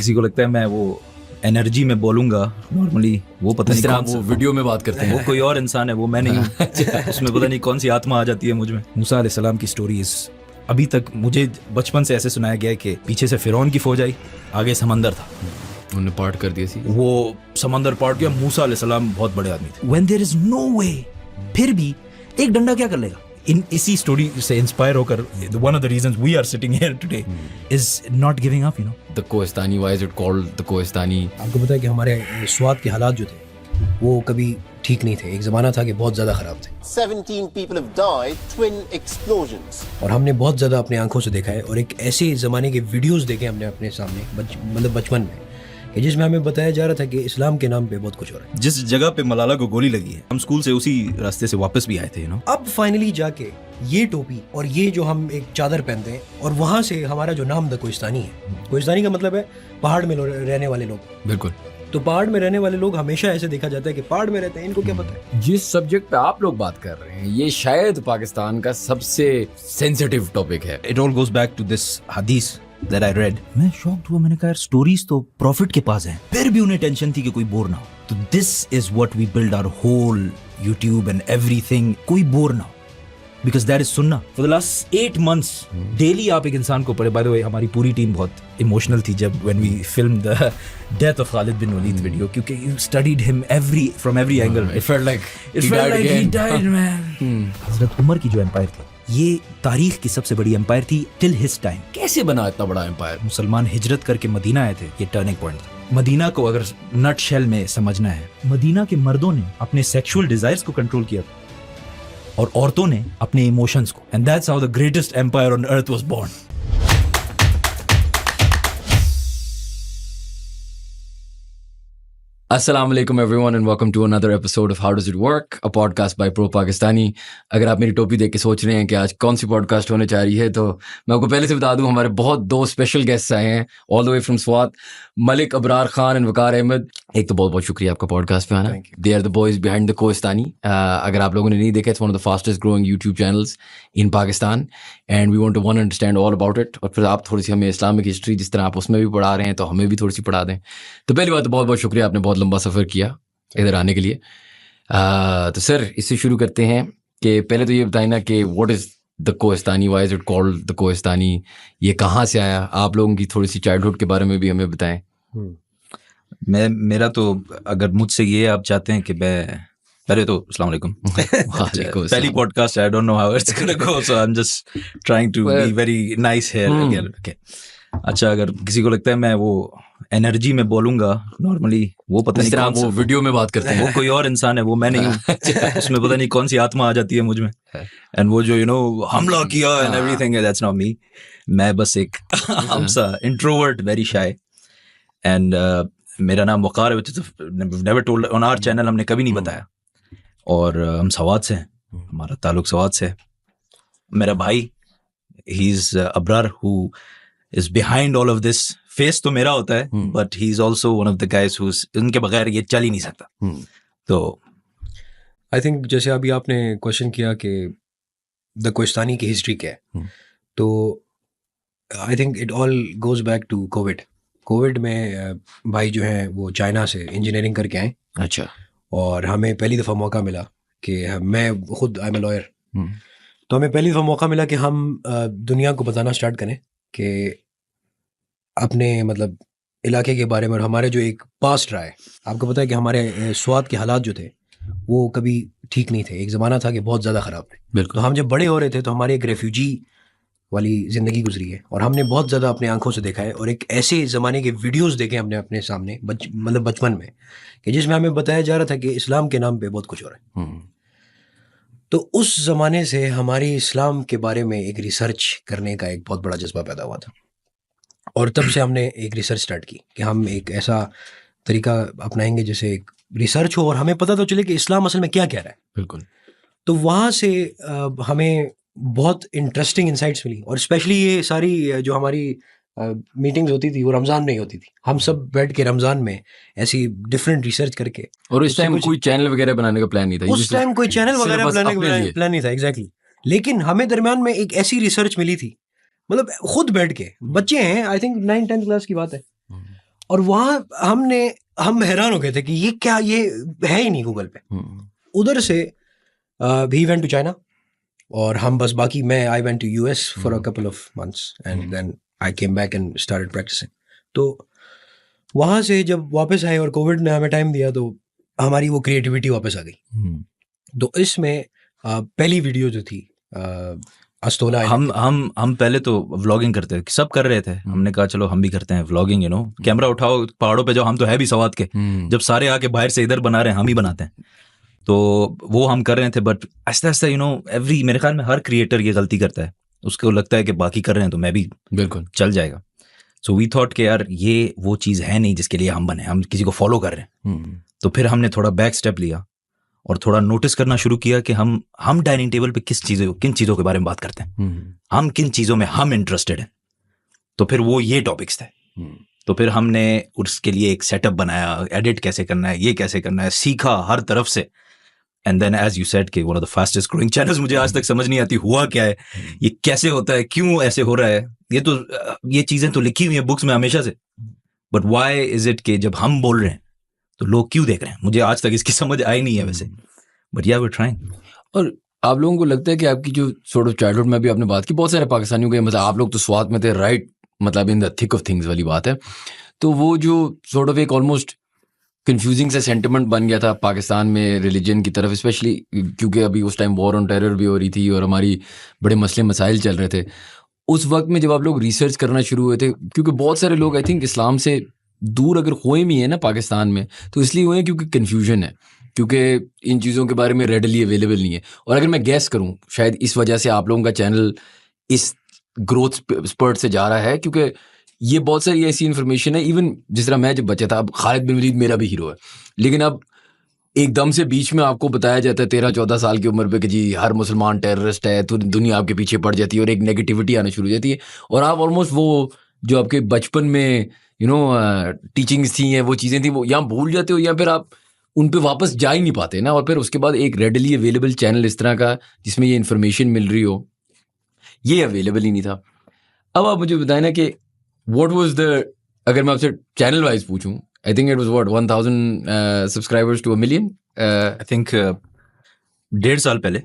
किसी को लगता है मैं वो एनर्जी में बोलूंगा नॉर्मली, वो पता नहीं कौन वो वीडियो में बात करते हैं, वो कोई और इंसान है, वो मैं नहीं हूँ। उसमें पता नहीं कौन सी आत्मा आ जाती है मुझ में। मूसा अलैहिस्सलाम की स्टोरीज अभी तक मुझे बचपन से ऐसे सुनाया गया है कि पीछे से फिरौन की फौज आई, आगे समंदर था, उन्होंने पार्ट कर दिया सी, वो समंदर पार्ट किया, मूसा अलैहिस्सलाम बहुत बड़े आदमी थे। When there is no way, फिर भी एक डंडा क्या कर लेगा। इन इसी स्टोरी से इंस्पायर होकर one of the reasons we are sitting here today is not giving up, you know. The Kohistani, why is it called the Kohistani? आपको पता है कि हमारे स्वात के हालात जो थे वो कभी ठीक नहीं थे, एक ज़माना था कि बहुत ज़्यादा ख़राब थे। 17 people have died, twin explosions. और हमने बहुत ज़्यादा अपने आंखों से देखा है और एक ऐसे ज़माने के वीडियोस देखे हमने अपने सामने मतलब बचपन में, कि जिसमें हमें बताया जा रहा था कि इस्लाम के नाम पे बहुत कुछ हो रहा है। जिस जगह पे मलाला को गोली लगी है, हम स्कूल से उसी रास्ते से वापस भी आए थे, you know. अब फाइनली जाके ये टोपी और ये जो हम एक चादर पहनते हैं और वहाँ से हमारा जो नाम द कोहिस्तानी है, कोहिस्तानी का मतलब है पहाड़ में रहने वाले लोग। बिल्कुल। तो पहाड़ में रहने वाले लोग हमेशा ऐसे देखा जाता है कि पहाड़ में रहते हैं, इनको क्या पता है। जिस सब्जेक्ट पे आप लोग बात कर रहे हैं ये शायद पाकिस्तान का सबसे सेंसिटिव टॉपिक है। It all goes back to this hadith that I read. मैं शॉक्ड हुआ, मैंने कहा यार स्टोरीज तो प्रॉफिट के पास हैं, फिर भी उन्हें टेंशन थी कि कोई बोर ना हो। तो this is what we build our whole YouTube and everything, कोई बोर ना हो, because that is सुन्ना। For the last 8 months daily आप एक इंसान को पढ़े। By the way, हमारी पूरी टीम बहुत इमोशनल थी जब when we filmed the death of Khalid bin Walid video, क्योंकि you studied him from every angle. It felt like he died, man. हज़रत उमर की जो एम्पायर थी, ये तारीख की सबसे बड़ी एम्पायर थी till his time. कैसे बना इतना बड़ा एम्पायर? मुसलमान हिजरत करके मदीना आए थे, ये टर्निंग पॉइंट था। मदीना को अगर नट शेल में समझना है, मदीना के मर्दों ने अपने सेक्सुअल डिजायर्स को कंट्रोल किया और औरतों ने अपने इमोशंस को, and that's how the greatest empire on earth was born. अस्सलाम वालेकुम everyone and welcome to another episode of how does it work, a podcast by pro Pakistani. अगर आप मेरी टोपी देख के सोच रहे हैं कि आज कौन सी पॉडकास्ट होने जा रही है, तो मैं आपको पहले से बता दूं हमारे बहुत दो स्पेशल गेस्ट्स आए हैं all the way from Swat, Malik Abrar Khan and Waqar Ahmed. एक तो बहुत बहुत शुक्रिया आपका पॉडकास्ट पे आना। They are the boys behind the Kohistani. अगर आप लोगों ने नहीं देखा, it's one of the fastest growing YouTube channels in Pakistan and we want to understand all about it. और फिर आप थोड़ी सी हमें इस्लामिक हिस्ट्री जिस तरह आप उसमें भी पढ़ा रहे हैं तो हमें भी थोड़ी सी पढ़ा दें। तो पहली बात तो बहुत बहुत शुक्रिया, आपने बहुत लंबा सफ़र किया इधर आने के लिए। तो सर इससे शुरू करते हैं कि पहले तो ये बताएं ना कि what is the Kohistani, why is it called the Kohistani, ये कहाँ से आया, आप लोगों की थोड़ी सी चाइल्डहुड के बारे में भी हमें बताएं। मेरा तो अगर मुझसे ये आप चाहते हैं कि मैं पहले तो अस्सलाम वालेकुम पहली podcast, I don't know how it's gonna go, so I am just trying to be very nice here again. Okay, अच्छा, अगर किसी को लगता है मैं वो एनर्जी में बोलूंगा नॉर्मली, वो पता नहीं कौन वो वीडियो में बात करते हैं, वो कोई और इंसान है, वो मैं नहीं हूँ। उसमें पता नहीं कौन सी आत्मा आ जाती है मुझ में, एंड वो जो हमला किया and everything, that's not me. मैं बस एक हमसा इंट्रोवर्ट, वेरी शाय, एंड मेरा नाम वकार है, never told on our channel, हमने कभी नहीं बताया। और हम सवात से हैं, हमारा ताल्लुक सवात से है। मेरा भाई he is Abrar who is behind all of this. Face तो मेरा होता है, but he is also one of the guys who, उनके बगैर ये चल ही नहीं सकता। तो आई थिंक जैसे अभी आपने क्वेश्चन किया कि द कोहिस्तानी की हिस्ट्री क्या है, तो I think it all goes back to Covid में भाई जो हैं वो चाइना से इंजीनियरिंग करके आए। अच्छा। और हमें पहली दफ़ा मौका मिला कि मैं खुद आई एम ए लॉयर, तो हमें पहली दफ़ा मौका मिला कि हम दुनिया को बताना स्टार्ट करें कि अपने मतलब इलाके के बारे में, और हमारे जो एक पास्ट रहा है। आपको पता है कि हमारे स्वात के हालात जो थे वो कभी ठीक नहीं थे, एक ज़माना था कि बहुत ज़्यादा ख़राब थे। बिल्कुल। तो हम जब बड़े हो रहे थे तो हमारी एक रेफ्यूजी वाली ज़िंदगी गुजरी है और हमने बहुत ज़्यादा अपने आंखों से देखा है और एक ऐसे ज़माने के वीडियोस देखे हमने अपने सामने मतलब बचपन में, कि जिसमें हमें बताया जा रहा था कि इस्लाम के नाम पे बहुत कुछ हो रहा है। तो उस ज़माने से हमारी इस्लाम के बारे में एक रिसर्च करने का एक बहुत बड़ा जज्बा पैदा हुआ था, और तब से हमने एक रिसर्च स्टार्ट की कि हम एक ऐसा तरीका अपनाएंगे जैसे एक रिसर्च हो और हमें पता तो चले कि इस्लाम असल में क्या कह रहा है। बिल्कुल। तो वहाँ से हमें बहुत इंटरेस्टिंग इंसाइट्स मिली, और स्पेशली ये सारी जो हमारी मीटिंग्स होती थी वो रमज़ान में ही होती थी। हम सब बैठ के रमज़ान में ऐसी डिफरेंट रिसर्च करके, और इस टाइम कोई चैनल वगैरह बनाने का प्लान नहीं था, उस टाइम कोई चैनल वगैरह बनाने का प्लान नहीं था, एग्जैक्टली। लेकिन हमें दरमियान में एक ऐसी रिसर्च मिली थी, मतलब खुद बैठ के, बच्चे हैं, आई थिंक 9-10 क्लास की बात है, और वहाँ हम हैरान हो गए थे कि ये क्या, ये है ही नहीं गूगल पे। उधर से ही वेंट टू चाइना और हम बस बाकी मैं I went to US for a couple of months and then I came back and started practising. तो वहाँ से जब वापस आए और कोविड ने हमें टाइम दिया तो हमारी वो क्रिएटिविटी वापस आ गई। तो इसमें पहली वीडियो जो थी अस्तोला, हम पहले तो व्लॉगिंग करते थे, सब कर रहे थे, हमने कहा चलो हम भी करते हैं व्लॉगिंग, कैमरा उठाओ पहाड़ों पे जाओ, हम तो है भी सवात के, जब सारे आके बाहर से इधर बना रहे हैं हम ही बनाते हैं, तो वो हम कर रहे थे। बट आहिस्ता आहिस्ता मेरे ख्याल में हर क्रिएटर ये गलती करता है, उसको लगता है कि बाकी कर रहे हैं तो मैं भी बिल्कुल चल जाएगा। सो वी थॉट कि यार ये वो चीज़ है नहीं जिसके लिए हम बने, हम किसी को फॉलो कर रहे हैं। तो फिर हमने थोड़ा बैक स्टेप लिया और थोड़ा नोटिस करना शुरू किया कि हम डाइनिंग टेबल पे किन चीज़ों के बारे में बात करते हैं, हम किन चीज़ों में हम इंटरेस्टेड हैं। तो फिर वो ये टॉपिक्स थे। तो फिर हमने उसके लिए एक सेटअप बनाया, एडिट कैसे करना है, ये कैसे करना है, सीखा हर तरफ से। And then as you said कि one of the fastest growing channels, मुझे आज तक समझ नहीं आती हुआ क्या है, ये कैसे होता है, क्यों ऐसे हो रहा है। ये चीज़ें तो लिखी हुई हैं बुक्स में हमेशा से, बट व्हाई इज इट कि जब हम बोल रहे हैं तो लोग क्यों देख रहे हैं, मुझे आज तक इसकी समझ आई नहीं है वैसे, बट या वी आर ट्राइंग। और आप लोगों को लगता है कि आपकी जो सॉर्ट ऑफ चाइल्डहुड में भी आपने बात की, बहुत सारे पाकिस्तानियों के, मतलब आप लोग तो स्वात में थे, राइट, मतलब in the thick of things वाली बात है, तो वो जो सॉर्ट ऑफ एक ऑलमोस्ट कंफ्यूजिंग सा सेंटिमेंट बन गया था पाकिस्तान में रिलीजन की तरफ, स्पेशली क्योंकि अभी उस टाइम वॉर ऑन टेरर भी हो रही थी और हमारी बड़े मसले मसाइल चल रहे थे। उस वक्त में जब आप लोग रिसर्च करना शुरू हुए थे, क्योंकि बहुत सारे लोग आई थिंक इस्लाम से दूर अगर हुए भी हैं ना पाकिस्तान में, तो इसलिए हुए हैं क्योंकि कन्फ्यूजन है, क्योंकि इन चीज़ों के बारे में रेडली अवेलेबल नहीं है। और अगर मैं गैस करूँ शायद इस वजह से आप लोगों का चैनल इस ग्रोथ स्पर्ट से जा रहा है, क्योंकि ये बहुत सारी ऐसी इन्फॉर्मेशन है, इवन जिस तरह मैं जब बचा था, अब खालिद बिन वलीद मेरा भी हीरो है, लेकिन अब एकदम से बीच में आपको बताया जाता है 13-14 साल की उम्र पे कि जी हर मुसलमान टेररिस्ट है, तो दुनिया आपके पीछे पड़ जाती है और एक नेगेटिविटी आना शुरू हो जाती है, और आप ऑलमोस्ट वो जो आपके बचपन में टीचिंग्स थी हैं, वो चीज़ें थी, वो या भूल जाते हो या फिर आप उन पे वापस जा ही नहीं पाते ना। और फिर उसके बाद एक रेडली अवेलेबल चैनल इस तरह का जिसमें ये इन्फॉर्मेशन मिल रही हो, ये अवेलेबल ही नहीं था। अब आप मुझे बताएं ना कि what was the, अगर मैं आपसे चैनल वाइज पूछूं, I think it was what 1000 subscribers to 1 million? I think 1.5 साल पहले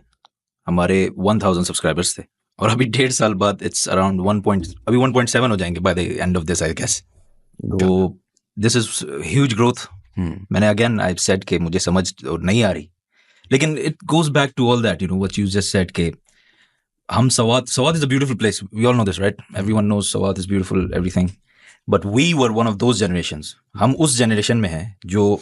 हमारे 1000 सब्सक्राइबर्स थे और अभी 1.5 साल बाद इट्स अराउंड 1.7 हो जाएंगे by the end of this I guess. तो दिस इज ह्यूज ग्रोथ। मैंने अगेन आई सेड कि मुझे समझ नहीं आ रही, लेकिन it goes back to all that what you just said कि हम Swat is a beautiful place, we all know this right, everyone knows Swat is beautiful everything, but we were one of those generations. हम उस generation में हैं जो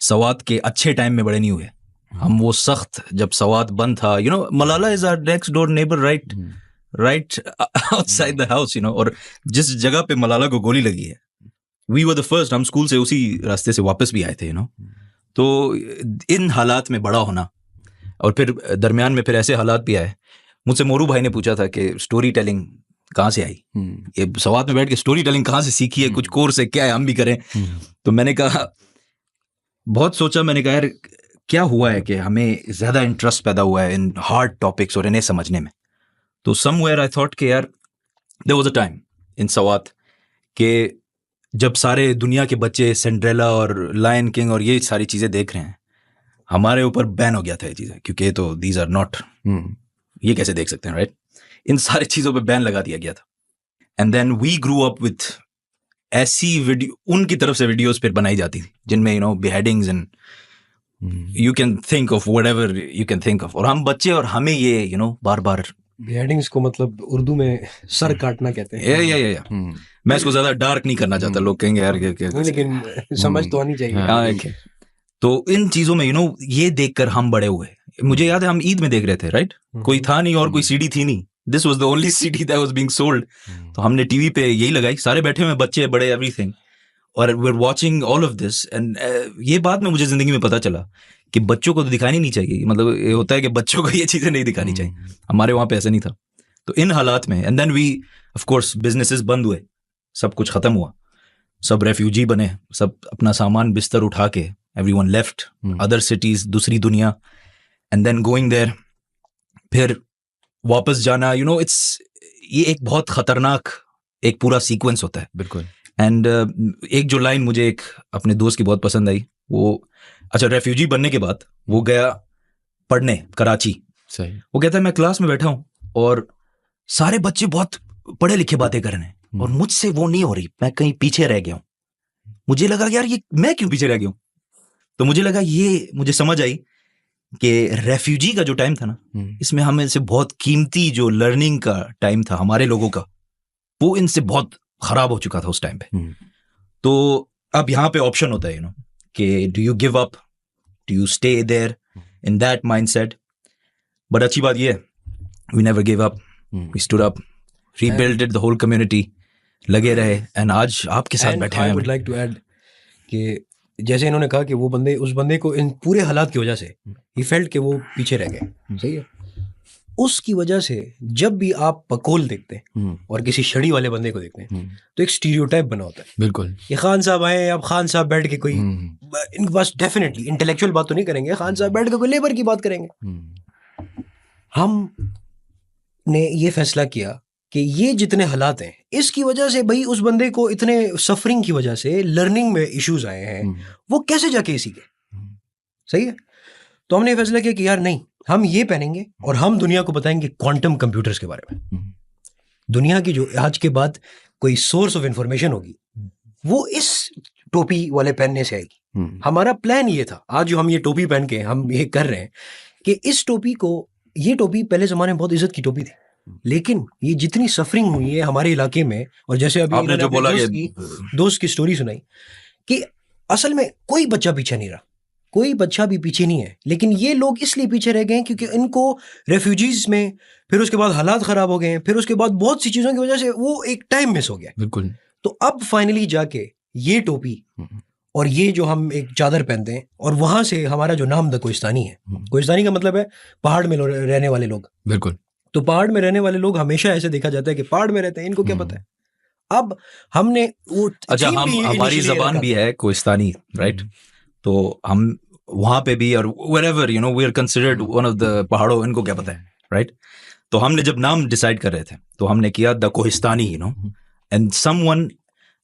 सवात के अच्छे time में बड़े नहीं हुए। हम वो सख्त जब सवात बंद था, Malala is our next door neighbour right outside the house, और जिस जगह पे मलाला को गोली लगी है, वी वर द फर्स्ट। हम स्कूल से उसी रास्ते से वापस भी आए थे, तो इन हालात में बड़ा होना, और फिर दरमियान में फिर ऐसे हालात भी आए। मुझसे मोरू भाई ने पूछा था कि स्टोरी टेलिंग कहाँ से आई, ये सवात में बैठ के स्टोरी टेलिंग कहाँ से सीखी है, कुछ कोर्स है क्या है, हम भी करें। तो मैंने कहा, बहुत सोचा, मैंने कहा यार क्या हुआ है कि हमें ज़्यादा इंटरेस्ट पैदा हुआ है इन हार्ड टॉपिक्स और इन्हें समझने में। तो समवेयर आई थॉट कि यार there was a time in Swat कि जब सारे दुनिया के बच्चे सिंड्रेला और लायन किंग और ये सारी चीज़ें देख रहे हैं, हमारे ऊपर बैन हो गया था ये चीज़ें, क्योंकि ये तो दीज आर नॉट, ये कैसे देख सकते हैं, राइट? इन सारी चीज़ों पे बैन लगा दिया गया था। And then we grew up with ऐसी वीडियो, उनकी तरफ से वीडियोस फिर बनाई जाती थी जिनमें beheadings and you can think of whatever you can think of, और हम बच्चे और हमें ये बार बार बिहेडिंग्स को मतलब उर्दू में सर काटना कहते हैं। या मैं इसको ज्यादा डार्क नहीं करना चाहता, लोग कहेंगे यार लेकिन समझ तो आनी चाहिए। तो इन चीजों में ये देखकर हम बड़े हुए। मुझे याद है हम ईद में देख रहे थे, राइट? कोई था नहीं और कोई सीडी थी नहीं, this was the only CD that was being sold. तो हमने टीवी पे यही लगाई, सारे बैठे हुए बच्चे बड़े एवरीथिंग, और we are watching all of this. And ये बात में मुझे जिंदगी में पता चला कि बच्चों को तो दिखानी नहीं चाहिए, मतलब ये होता है कि बच्चों को ये चीजें नहीं दिखानी चाहिए। हमारे वहां पे ऐसा नहीं था। तो इन हालात में and then we of course businesses बंद हुए, सब कुछ खत्म हुआ, सब रेफ्यूजी बने, सब अपना सामान बिस्तर उठा के एवरीवन लेफ्ट अदर सिटीज, दूसरी दुनिया, एंड देन गोइंग देयर, फिर वापस जाना, इट्स ये एक बहुत खतरनाक एक पूरा सीक्वेंस होता है। बिल्कुल। एंड एक जो लाइन मुझे एक अपने दोस्त की बहुत पसंद आई, वो अच्छा रेफ्यूजी बनने के बाद वो गया पढ़ने कराची। सही। वो कहता है मैं क्लास में बैठा हूँ और सारे बच्चे बहुत पढ़े लिखे बातें कर रहे हैं और मुझसे वो नहीं हो रही, मैं कहीं पीछे रह गया हूँ। मुझे लगा यार ये मैं क्यों पीछे रह गया हूँ, तो मुझे लगा ये मुझे समझ आई कि रेफ्यूजी का जो टाइम था ना, इसमें हमें से बहुत कीमती जो लर्निंग का टाइम था हमारे लोगों का, वो इनसे बहुत खराब हो चुका था उस टाइम पे। तो अब यहाँ पे ऑप्शन होता है यू नो कि do you give up, do you stay there in that mindset. But अच्छी बात ये है, we never give up, we stood up, rebuilded the whole community, लगे रहे एंड आज आपके साथ बैठे हैं। I would like to add कि जैसे इन्होंने कहा कि वो बंदे उस बंदे को इन पूरे हालात की वजह से ही फेल्ट कि वो पीछे रह गए, सही है। उसकी वजह से जब भी आप पकोल देखते हैं और किसी छड़ी वाले बंदे को देखते हैं तो एक स्टीरियोटाइप बना होता है। बिल्कुल। ये खान साहब आए, अब खान साहब बैठ के कोई इनके पास डेफिनेटली इंटेलेक्चुअल बात तो नहीं करेंगे, खान साहब बैठ के कोई लेबर की बात करेंगे। हम ने ये फैसला किया कि ये जितने हालात हैं इसकी वजह से भाई उस बंदे को इतने सफरिंग की वजह से लर्निंग में इश्यूज आए हैं, वो कैसे जाके सीखे, सही है। तो हमने ये फैसला किया कि यार नहीं, हम ये पहनेंगे और हम दुनिया को बताएंगे क्वांटम कंप्यूटर्स के बारे में। दुनिया की जो आज के बाद कोई सोर्स ऑफ इंफॉर्मेशन होगी वो इस टोपी वाले पहनने से आएगी। हमारा प्लान ये था, आज जो हम ये टोपी पहन के हम ये कर रहे हैं कि इस टोपी को, ये टोपी पहले जमाने में बहुत इज्जत की टोपी थी, लेकिन ये जितनी सफरिंग हुई है हमारे इलाके में, और जैसे अभी आपने जो बोला दोस्त की स्टोरी सुनाई कि असल में कोई बच्चा पीछे नहीं रहा, कोई बच्चा भी पीछे नहीं है, लेकिन ये लोग इसलिए पीछे रह गए हैं क्योंकि इनको रेफ्यूजीज में, फिर उसके बाद हालात खराब हो गए हैं, फिर उसके बाद बहुत सी चीजों की वजह से वो एक टाइम मिस हो गया। बिल्कुल। तो अब फाइनली जाके ये टोपी और ये जो हम एक चादर पहनते हैं और वहां से हमारा जो नाम द कोहिस्तानी है, कोहिस्तानी का मतलब है पहाड़ में रहने वाले लोग। बिल्कुल। तो पहाड़ में रहने वाले लोग हमेशा ऐसे देखा जाता है कि पहाड़ में रहते हैं, इनको क्या पता है। अब हमने वो अच्छा हमारी जबान भी है कोहिस्तानी, राइट। तो हम वहां पे भी और wherever you know we are considered one of the पहाड़ों, इनको क्या पता है, राइट। तो हमने जब नाम डिसाइड कर रहे थे तो हमने किया the Kohistani, you know, and someone,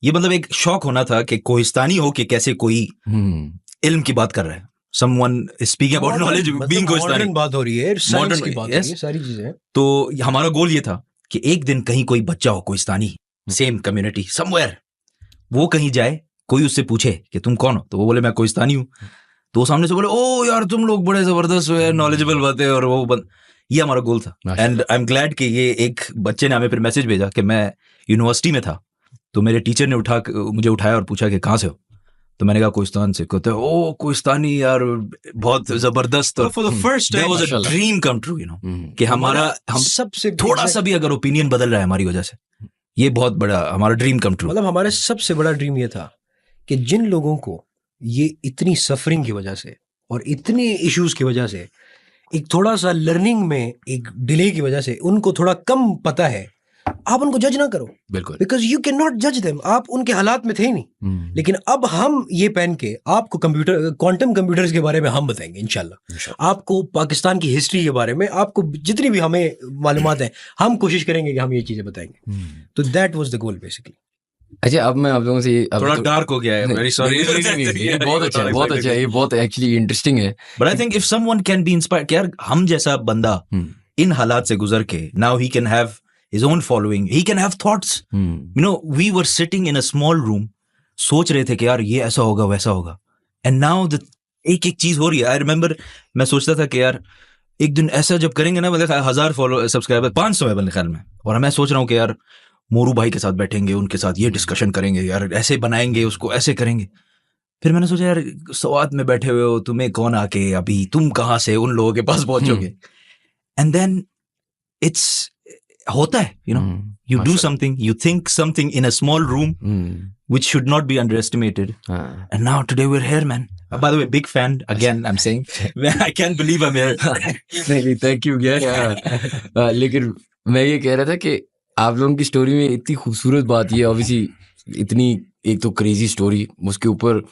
ये मतलब एक शौक होना था कि कोहिस्तानी हो कि कैसे कोई इल्म की बात कर रहा है, someone speaking about knowledge being Kohistani, बात हो रही है, साइंस की बात हो रही है, सारी चीजें। तो हमारा गोल ये था कि एक दिन कहीं कोई बच्चा हो कोहिस्तानी, सेम कम्युनिटी समवेयर, वो कहीं जाए, कोई उससे पूछे कि तुम कौन हो, तो वो बोले मैं कोहिस्तानी हूँ, तो वो सामने से बोले ओ यार तुम लोग बड़े जबरदस्त हो, नॉलेजेबल बातें, और वो ये हमारा गोल था। एंड आई एम ग्लैड कि ये एक बच्चे ने हमें फिर मैसेज भेजा कि मैं यूनिवर्सिटी में था, तो मेरे टीचर ने मुझे उठाया और पूछा कि कहाँ से हो, तो मैंने कहा कोहिस्तान से। कहते ओ कोहिस्तानी यार बहुत जबरदस्त, for the first time was a dream come true, you know, कि हम सबसे थोड़ा सा भी अगर ओपिनियन बदल रहा है हमारी वजह से, ये बहुत बड़ा हमारा ड्रीम कम ट्रू। मतलब हमारा सबसे बड़ा ड्रीम ये था कि जिन लोगों को ये इतनी सफरिंग की वजह से और इतने इश्यूज की वजह से, एक थोड़ा सा लर्निंग में एक डिले की वजह से उनको थोड़ा कम पता है, आप उनको जज ना करो। बिल्कुल। बिकॉज यू कैन नॉट जज देम, आप उनके हालात में थे ही नहीं। लेकिन अब हम ये पहन के आपको कंप्यूटर, क्वांटम कंप्यूटर्स के बारे में हम बताएंगे इंशाल्लाह। आपको पाकिस्तान की हिस्ट्री के बारे में, आपको जितनी भी हमें मालूमात है, हम कोशिश करेंगे कि हम ये चीजें बताएंगे। तो that was the goal basically. अच्छा, अब मैं आप लोगों से थोड़ा डार्क हो गया है, वेरी सॉरी। ये बहुत अच्छा है, बहुत अच्छा है, ये बहुत एक्चुअली इंटरेस्टिंग है। But I think if someone can be inspired, यार हम जैसा बंदा इन हालात से गुजर के, now he can have his own following, he can have thoughts, you know, we were sitting in a small room, सोच रहे थे कि यार ये ऐसा होगा वैसा होगा, and now the एक चीज हो रही है। I remember मैं सोचता था कि यार एक दिन ऐसा जब करेंगे ना, मतलब 1000 सब्सक्राइबर, 500 है मेरे ख्याल में, और मैं सोच रहा हूँ कि यार मोरू भाई के साथ बैठेंगे, उनके साथ ये डिस्कशन करेंगे, यार ऐसे बनाएंगे उसको, ऐसे करेंगे। फिर मैंने सोचा यार सवात में बैठे हुए हो, तुम्हें कौन आके अभी तुम कहाँ से उन लोगों के पास पहुंचोगे, एंड देन इट्स होता है, you know, you do something, you think something in a small room, which should not be underestimated. And now today we're here, man. By the way, big fan again. I'm saying, I can't believe I'm here. नहीं, thank you यार। लेकिन मैं ये कह रहा था कि आप लोगों की स्टोरी में इतनी खूबसूरत बात ये, ऑब्वियसली इतनी एक तो क्रेजी स्टोरी, उसके ऊपर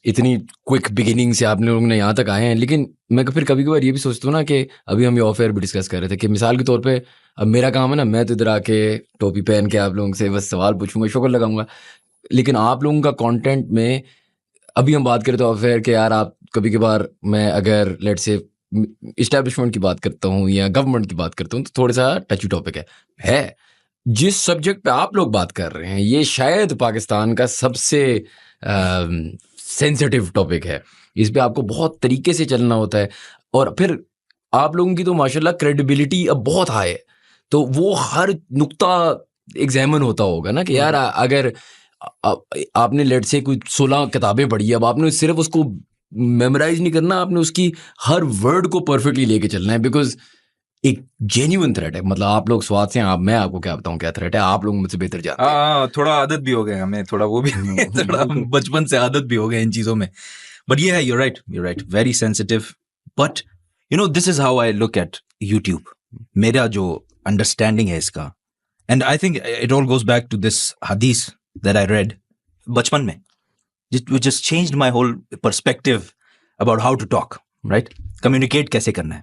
इतनी क्विक बिगिनिंग से आप लोगों ने यहाँ तक आए हैं। लेकिन मैं फिर कभी कभार ये भी सोचता हूँ ना कि अभी हम ये ऑफ एयर भी डिस्कस कर रहे थे कि मिसाल के तौर पे अब मेरा काम है ना, मैं तो इधर आके टोपी पहन के आप लोगों से बस सवाल पूछूंगा, शक्ल लगाऊंगा, लेकिन आप लोगों का कंटेंट में अभी हम बात करें तो अफेयर के यार आप कभी कभार मैं अगर लेट से इस्टेब्लिशमेंट की बात करता हूँ या गवर्नमेंट की बात करता हूँ तो थोड़ा सा टची टॉपिक है जिस सब्जेक्ट पे आप लोग बात कर रहे हैं ये शायद पाकिस्तान का सबसे सेंसिटिव टॉपिक है। इस पे आपको बहुत तरीके से चलना होता है और फिर आप लोगों की तो माशाल्लाह क्रेडिबिलिटी अब बहुत हाई है, तो वो हर नुक्ता एग्जामिन होता होगा ना कि यार अगर आपने लेट से कोई 16 किताबें पढ़ी, अब आपने सिर्फ उसको मेमोराइज नहीं करना, आपने उसकी हर वर्ड को परफेक्टली लेके चलना है, बिकॉज एक जेन्युइन थ्रेट है। मतलब आप लोग स्वाद से आप, मैं आपको क्या बताऊं क्या थ्रेट है, आप लोग मुझसे बेहतर जानते हैं। थोड़ा आदत भी हो गए हमें, थोड़ा वो भी थोड़ा बचपन से आदत भी हो गए इन चीजों में। बट ये है, you're right, very sensitive. But you know this is how I look at YouTube. मेरा जो अंडरस्टैंडिंग है इसका, and I think it all goes back to this हदीस दैट आई रेड बचपन में, which just changed my whole perspective about how to talk, right? Communicate कैसे करना है।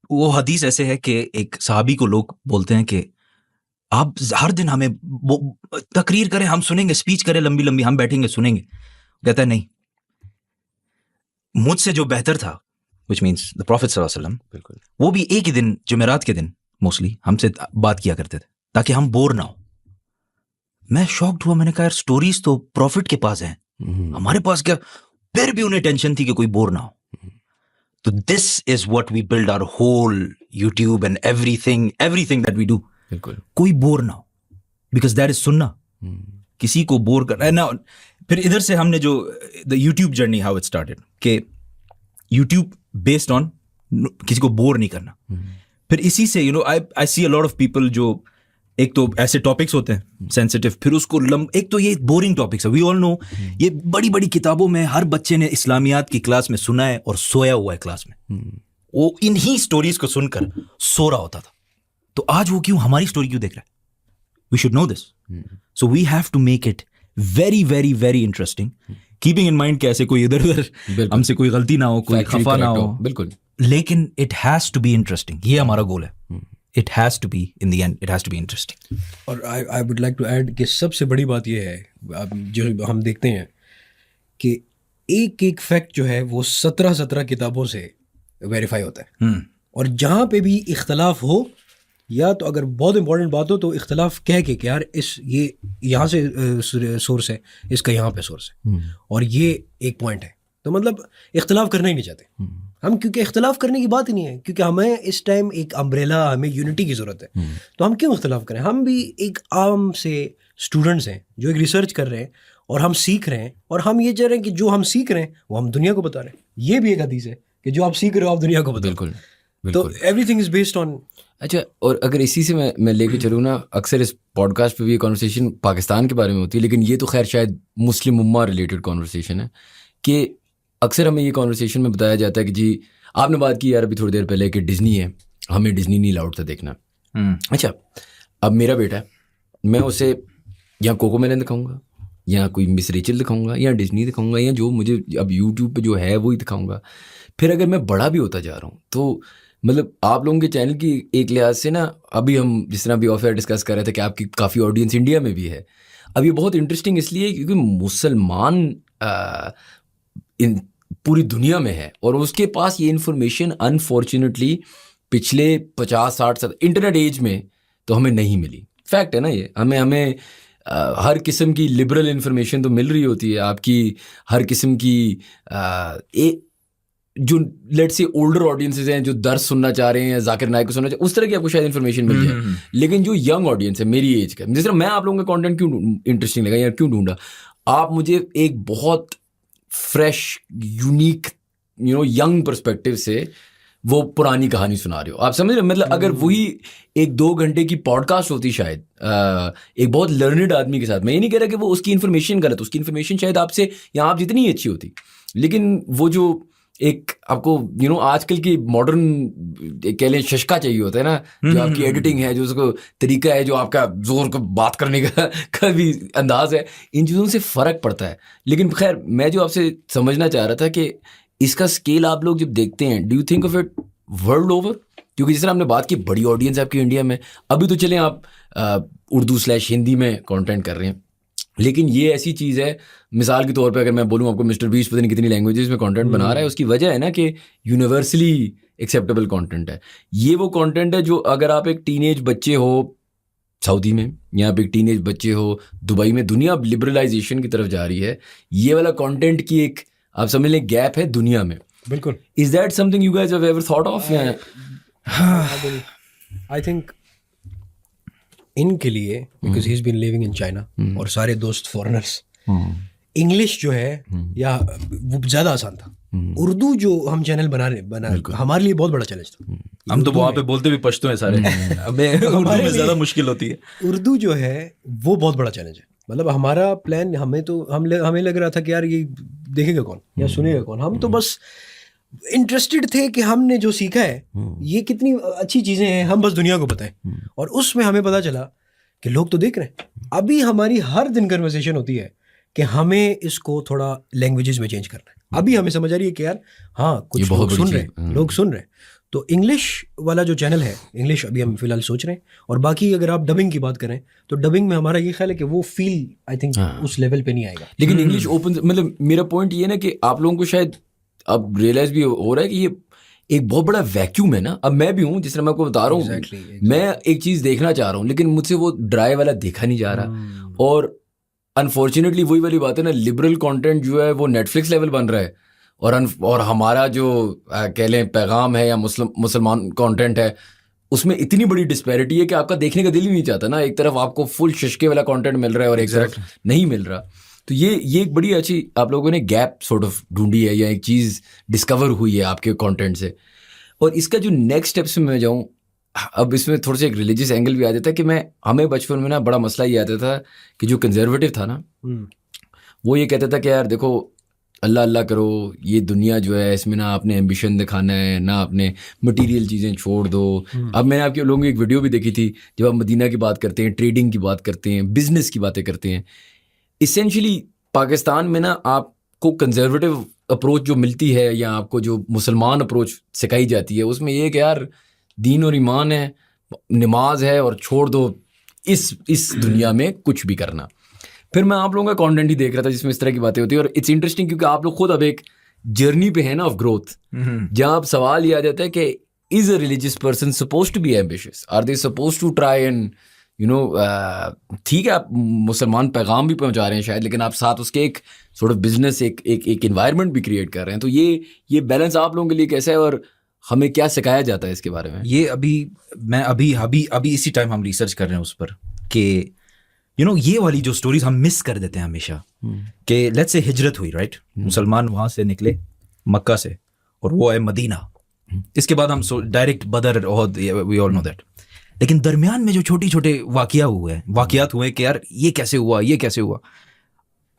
वो हदीस ऐसे है कि एक सहाबी को लोग बोलते हैं कि आप हर दिन हमें तकरीर करें, हम सुनेंगे, स्पीच करें लंबी लंबी, हम बैठेंगे सुनेंगे। कहता है नहीं, मुझसे जो बेहतर था, which means the Prophet सल्लल्लाहु अलैहि वसल्लम, बिल्कुल, वो भी एक ही दिन जुमेरात के दिन मोस्टली हमसे बात किया करते थे ताकि हम बोर ना हो। मैं शॉक्ड हुआ, मैंने कहा यार स्टोरीज तो प्रॉफिट के पास हैं, हमारे पास क्या? फिर भी उन्हें टेंशन थी कि कोई बोर ना हो। तो this is what we build our whole YouTube and everything that we do. बिल्कुल, कोई बोर ना हो, बिकॉज दैट इज सुन्ना। किसी को बोर करना है ना। फिर इधर से हमने जो the YouTube journey, how it started, कि यूट्यूब बेस्ड ऑन किसी को बोर नहीं करना। फिर इसी से आई सी अ लॉट ऑफ पीपल जो एक तो ऐसे टॉपिक्स होते हैं सेंसिटिव, फिर उसको एक तो ये बोरिंग टॉपिक्स है, वी ऑल नो। ये बड़ी बड़ी किताबों में हर बच्चे ने इस्लामियात की क्लास में सुना है और सोया हुआ है क्लास में। वो इन्हीं स्टोरीज को सुनकर सो रहा होता था। तो आज वो क्यों हमारी स्टोरी क्यों देख रहा है? We should know this, so we have to make it very very very interesting, keeping in mind कि ऐसे कोई इधर उधर हमसे कोई गलती ना हो, कोई खफा ना हो। बिल्कुल, लेकिन it has to be interesting, ये हमारा गोल है। It has to be, in the end, it has to be interesting. और I would like to add कि सबसे बड़ी बात ये है, अब जो हम देखते हैं कि एक एक फैक्ट जो है वो 17 किताबों से वेरीफाई होता है। और जहाँ पे भी इख्तलाफ हो, या तो अगर बहुत इंपॉर्टेंट बात हो तो इख्तलाफ कह के कि यार ये यहाँ से सोर्स है, इसका यहाँ पे सोर्स है, और ये एक पॉइंट है। तो मतलब इख्तलाफ करना ही नहीं चाहते हम, क्योंकि इख्तलाफ करने की बात ही नहीं है, क्योंकि हमें इस टाइम एक अम्ब्रेला, हमें यूनिटी की ज़रूरत है। तो हम क्यों इख्तलाफ करें? हम भी एक आम से स्टूडेंट्स हैं जो एक रिसर्च कर रहे हैं और हम सीख रहे हैं, और हम ये चाह रहे हैं कि जो हम सीख रहे हैं वो हम दुनिया को बता रहे हैं। ये भी एक हदीस है कि जो आप सीख रहे हो आप दुनिया को बताओ। बिल्कुल, तो एवरीथिंग इज बेस्ड ऑन। अच्छा, और अगर इसी से मैं लेके चलूँ ना, अक्सर इस पॉडकास्ट पे भी ये कॉन्वर्सेशन पाकिस्तान के बारे में होती है, लेकिन ये तो खैर शायद मुस्लिम उम्मा रिलेटेड कॉन्वर्सेशन है, कि अक्सर हमें ये कॉन्वर्सेशन में बताया जाता है कि जी आपने बात की यार अभी थोड़ी देर पहले कि डिज्नी है, हमें डिज्नी नहीं अलाउड था देखना। अच्छा, अब मेरा बेटा है, मैं उसे या कोको मेलन दिखाऊंगा, या कोई मिस रेचल दिखाऊंगा, या डिज्नी दिखाऊंगा, या जो मुझे अब यूट्यूब पे जो है वो ही दिखाऊंगा। फिर अगर मैं बड़ा भी होता जा रहा हूँ तो मतलब आप लोगों के चैनल की एक लिहाज से ना, अभी हम जिस तरह भी ऑफ एयर डिस्कस कर रहे थे कि आपकी काफ़ी ऑडियंस इंडिया में भी है। अब ये बहुत इंटरेस्टिंग इसलिए क्योंकि मुसलमान इन पूरी दुनिया में है, और उसके पास ये इन्फॉर्मेशन अनफॉर्चुनेटली पिछले 50-60 इंटरनेट एज में तो हमें नहीं मिली। फैक्ट है ना ये, हमें हर किस्म की लिबरल इन्फॉर्मेशन तो मिल रही होती है, आपकी हर किस्म की जो लेट से ओल्डर ऑडियंसेस हैं जो दर्स सुनना चाह रहे हैं, जाकिर नाइक को सुनना चाह, उस तरह की आपको शायद इन्फॉर्मेशन मिल जाए। लेकिन जो यंग ऑडियंस है मेरी एज का, जिस तरह मैं आप लोगों का कंटेंट क्यों इंटरेस्टिंग लगा या क्यों ढूंढा, आप मुझे एक बहुत फ्रेश यूनिक यंग पर्सपेक्टिव से वो पुरानी कहानी सुना रहे हो। आप समझ रहे हो? मतलब अगर वही 1-2 घंटे की पॉडकास्ट होती शायद एक बहुत लर्नड आदमी के साथ, मैं ये नहीं कह रहा कि वो उसकी इन्फॉर्मेशन गलत, उसकी इन्फॉर्मेशन शायद आपसे या आप जितनी अच्छी होती, लेकिन वो जो एक आपको आजकल की मॉडर्न कह लें शशका चाहिए होता है ना, जो आपकी एडिटिंग है, जो उसको तरीका है, जो आपका जोर को बात करने का भी अंदाज है, इन चीज़ों से फ़र्क पड़ता है। लेकिन खैर मैं जो आपसे समझना चाह रहा था कि इसका स्केल आप लोग जब देखते हैं, do you think of it world over? क्योंकि जिस तरह हमने बात की बड़ी ऑडियंस है आपकी इंडिया में, अभी तो चलें आप उर्दू/हिंदी में कंटेंट कर रहे हैं, लेकिन ये ऐसी चीज़ है, मिसाल के तौर पे अगर मैं बोलूँ आपको, मिस्टर बीस्ट पता नहीं कितनी लैंग्वेजेस में कंटेंट बना रहा है, उसकी वजह है ना कि यूनिवर्सली एक्सेप्टेबल कंटेंट है। ये वो कंटेंट है जो अगर आप एक टीनेज बच्चे हो सऊदी में, या आप एक टीनेज बच्चे हो दुबई में, दुनिया अब लिबरलाइजेशन की तरफ जा रही है, ये वाला कंटेंट की एक आप समझ लें गैप है दुनिया में। बिल्कुल। Is that something you guys have ever thought of? I think इनके लिए, because he is been living in China और सारे दोस्त फॉरेनर्स, इंग्लिश जो है या वो ज़्यादा आसान था। उर्दू जो हम चैनल बना हमारे लिए बहुत बड़ा चैलेंज था। हम तो वहाँ पे बोलते भी पश्तो हैं सारे, हमें उर्दू में ज़्यादा मुश्किल होती है। उर्दू जो है वो बहुत बड़ा चैलेंज है। मतलब हमारा प्लान, हमें लग रहा था कि यार ये देखेगा कौन या सुनेगा कौन। हम तो बस इंटरेस्टेड थे कि हमने जो सीखा है ये कितनी अच्छी चीज़ें हैं, हम बस दुनिया को बताएं। और उसमें हमें पता चला कि लोग तो देख रहे हैं। अभी हमारी हर दिन कन्वर्सेशन होती है कि हमें इसको थोड़ा लैंग्वेजेस में चेंज करना है। अभी हमें समझ आ रही है कि यार हाँ कुछ लोग सुन रहे हैं, लोग सुन रहे हैं। तो इंग्लिश वाला जो चैनल है, इंग्लिश अभी हम फिलहाल सोच रहे हैं। और बाकी अगर आप डबिंग की बात करें तो डबिंग में हमारा ये ख्याल है कि वो फील आई थिंक उस लेवल पे नहीं आएगा। लेकिन इंग्लिश ओपन, मतलब मेरा पॉइंट ये ना कि आप लोगों को शायद अब रियलाइज भी हो रहा है कि ये एक बहुत बड़ा वैक्यूम है ना। अब मैं भी हूँ, जिस तरह मैं आपको बता रहा हूँ, मैं एक चीज़ देखना चाह रहा हूँ लेकिन मुझसे वो ड्राई वाला देखा नहीं जा रहा। और अनफॉर्चुनेटली वही वाली बात है ना, लिबरल कंटेंट जो है वो नेटफ्लिक्स लेवल बन रहा है, और हमारा जो कह लें पैगाम है या मुसलमान कंटेंट है, उसमें इतनी बड़ी डिस्पैरिटी है कि आपका देखने का दिल ही नहीं चाहता ना। एक तरफ आपको फुल शिशके वाला कंटेंट मिल रहा है और एक तरफ नहीं मिल रहा। तो ये एक बड़ी अच्छी आप लोगों ने गैप सॉर्ट ऑफ ढूंढी है, या एक चीज़ डिस्कवर हुई है आपके कंटेंट से। और इसका जो नेक्स्ट स्टेप्स में मैं जाऊँ, अब इसमें थोड़ा सा एक रिलीजियस एंगल भी आ जाता है कि हमें बचपन में ना बड़ा मसला ये आता था कि जो कंजर्वेटिव था ना, वो ये कहता था कि यार देखो अल्लाह अल्लाह करो, ये दुनिया जो है इसमें ना आपने एम्बिशन दिखाना है, ना आपने मटेरियल चीज़ें छोड़ दो। अब मैंने आपके लोगों की एक वीडियो भी देखी थी, जब आप मदीना की बात करते हैं, ट्रेडिंग की बात करते हैं, बिजनेस की बातें करते हैं, इसेंशली पाकिस्तान में ना आपको कंजर्वेटिव अप्रोच जो मिलती है या आपको जो मुसलमान अप्रोच सिखाई जाती है, उसमें ये कि यार दीन और ईमान है, नमाज है और छोड़ दो इस दुनिया में कुछ भी करना। फिर मैं आप लोगों का कंटेंट ही देख रहा था जिसमें इस तरह की बातें होती है, और इट्स इंटरेस्टिंग क्योंकि आप लोग खुद अब एक जर्नी पे है ना ऑफ ग्रोथ, जहाँ अब सवाल ये आ जाता है कि is a religious person suppose to be ambitious, are they suppose to try and you know, ठीक है आप मुसलमान पैगाम भी पहुंचा रहे हैं शायद, लेकिन आप साथ उसके एक सॉर्ट ऑफ बिजनेस, एक एनवायरनमेंट भी क्रिएट कर रहे हैं। तो ये बैलेंस आप लोगों के लिए कैसा है और हमें क्या सिखाया जाता है इसके बारे में? ये अभी इसी टाइम हम रिसर्च कर रहे हैं उस पर कि ये वाली जो स्टोरीज हम मिस कर देते हैं हमेशा, कि लेट्स से हिजरत हुई, राइट, मुसलमान वहाँ से निकले मक्का से और वो है मदीना, इसके बाद हम डायरेक्ट बदर, वी ऑल नो दैट। लेकिन दरमियान में जो छोटे छोटे वाक़यात हुए कि यार ये कैसे हुआ।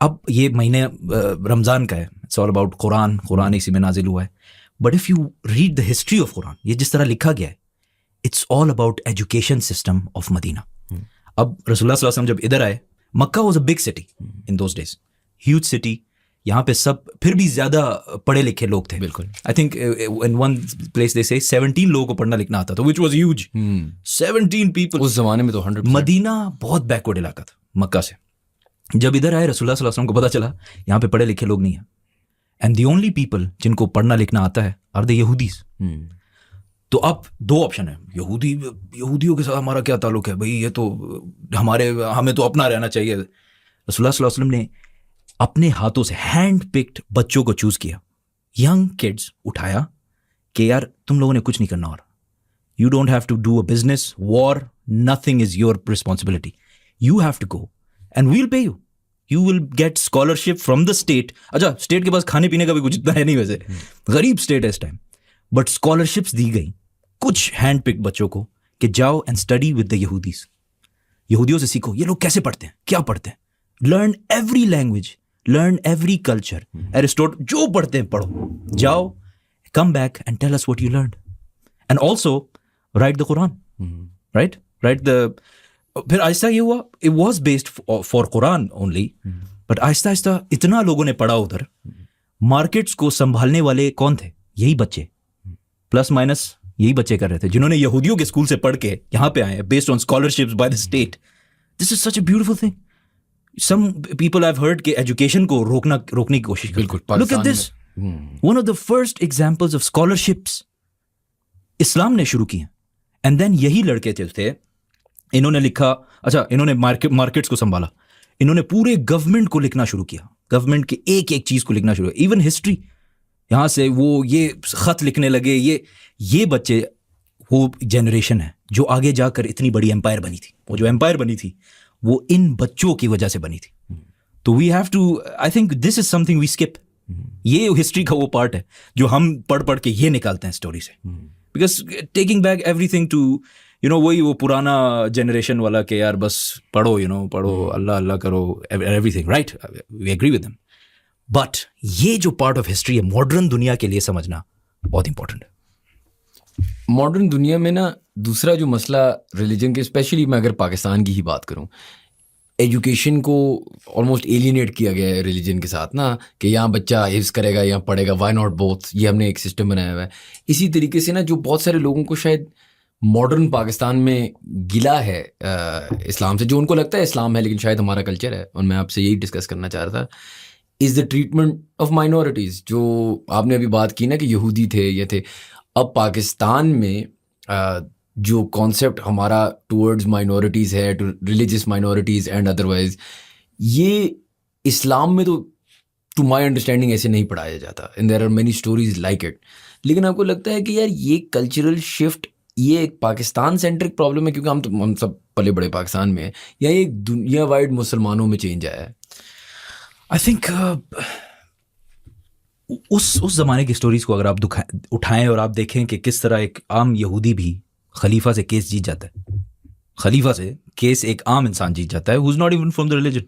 अब ये महीने रमज़ान का है, इट्स ऑल अबाउट कुरान इसी में नाजिल हुआ है। But if you read the history of Quran, ये जिस तरह लिखा गया है, it's all about education system of Medina. अब रसूलुल्लाह सल्लल्लाहु अलैहि वसल्लम जब इधर आए, Makkah was a big city in those days, huge city, यहाँ पे सब फिर भी ज़्यादा पढ़े लिखे लोग थे। बिल्कुल। आई think in one place they से 17 लोगों को पढ़ना लिखना आता था, विच वाज ह्यूज। 17 पीपल उस जमाने में तो 100%। मदीना बहुत बैकवर्ड इलाका था मक्का से। जब इधर आए रसूलुल्लाह सल्लल्लाहु अलैहि वसल्लम को पता चला यहाँ पे पढ़े लिखे लोग नहीं हैं, एंड द ओनली पीपल जिनको पढ़ना लिखना आता है आर द यहूदीज। तो अब दो ऑप्शन है, यहूदियों के साथ हमारा क्या ताल्लुक है भाई, ये तो हमें तो अपना रहना चाहिए। रसूलुल्लाह सल्लल्लाहु अलैहि वसल्लम ने अपने हाथों से हैंड पिक्ड बच्चों को चूज किया, यंग किड्स उठाया कि यार तुम लोगों ने कुछ नहीं करना, और you don't have to do a business, war, nothing is your responsibility, you have to go and we will pay you will get scholarship from the state. अच्छा, स्टेट के पास खाने पीने का भी कुछ इतना है नहीं, वैसे गरीब स्टेट है इस टाइम, बट स्कॉलरशिप्स दी गई कुछ हैंड पिक बच्चों को कि जाओ एंड स्टडी विद द यहूदीज, यहूदियों से सीखो ये लोग कैसे पढ़ते हैं, क्या पढ़ते हैं, learn every language, learn every culture, Aristotle जो पढ़ते हैं पढ़ो, जाओ, come back and tell us what you learned, and also write the Quran, write the. फिर आहिस्ता ये हुआ, it was based for Quran only, but आहिस्ता आहिस्ता इतना लोगों ने पढ़ा उधर, मार्केट्स को संभालने वाले कौन थे, यही बच्चे, प्लस माइनस यही बच्चे कर रहे थे जिन्होंने यहूदियों के स्कूल से पढ़ के यहाँ पे आए, based on scholarships by the state. This is such a beautiful thing, some people I've heard के education को रोकने की कोशिश करते हैं. Look at this. One of the first examples of scholarships इस्लाम ने शुरू की हैं. And then यही लड़के थे, इन्होंने लिखा, अच्छा इन्होंने मार्केट्स को संभाला, इन्होंने पूरे गवर्नमेंट को लिखना शुरू किया, गवर्नमेंट के एक एक चीज को लिखना शुरू किया, इवन हिस्ट्री. यहाँ से वो ये खत लिखने लगे. ये बच्चे वो जनरेशन है जो आगे जाकर इतनी बड़ी एम्पायर बनी थी. वो जो एम्पायर बनी थी वो इन बच्चों की वजह से बनी थी. तो we have to, I think this is something we skip. ये हिस्ट्री का वो पार्ट है जो हम पढ़ के ये निकालते हैं स्टोरी से. Because taking back everything to वही वो पुराना जनरेशन वाला के यार बस पढ़ो पढ़ो, अल्लाह अल्लाह करो, everything right, we agree with them. But ये जो पार्ट ऑफ हिस्ट्री है मॉडर्न दुनिया के लिए समझना बहुत इंपॉर्टेंट है. मॉडर्न दुनिया में ना दूसरा जो मसला रिलीजन के, स्पेशली मैं अगर पाकिस्तान की ही बात करूं, एजुकेशन को ऑलमोस्ट एलिनेट किया गया है रिलीजन के साथ ना, कि यहाँ बच्चा हिफ्स करेगा, यहाँ पढ़ेगा, व्हाई नॉट बोथ, ये हमने एक सिस्टम बनाया हुआ है. इसी तरीके से ना जो बहुत सारे लोगों को शायद मॉडर्न पाकिस्तान में गिला है इस्लाम से, जो उनको लगता है इस्लाम है लेकिन शायद हमारा कल्चर है, और मैं आपसे यही डिस्कस करना चाह रहा था, is the treatment of minorities. जो आपने अभी बात की ना कि यहूदी थे, ये थे. अब पाकिस्तान में जो कॉन्सेप्ट हमारा टूवर्ड्स माइनॉरिटीज़ है, to religious minorities and otherwise, ये इस्लाम में तो टू माई अंडरस्टैंडिंग ऐसे नहीं पढ़ाया जाता, and there are many stories like it. लेकिन आपको लगता है कि यार ये कल्चरल शिफ्ट ये एक पाकिस्तान सेंट्रिक प्रॉब्लम है क्योंकि हम सब पले बड़े पाकिस्तान में हैं, या ये दुनिया वाइड मुसलमानों में चेंज आया है? आई थिंक उस ज़माने की स्टोरीज को अगर आप उठाएं और आप देखें कि किस तरह एक आम यहूदी भी खलीफा से केस जीत जाता है, खलीफा से केस एक आम इंसान जीत जाता है, who is not even from the religion.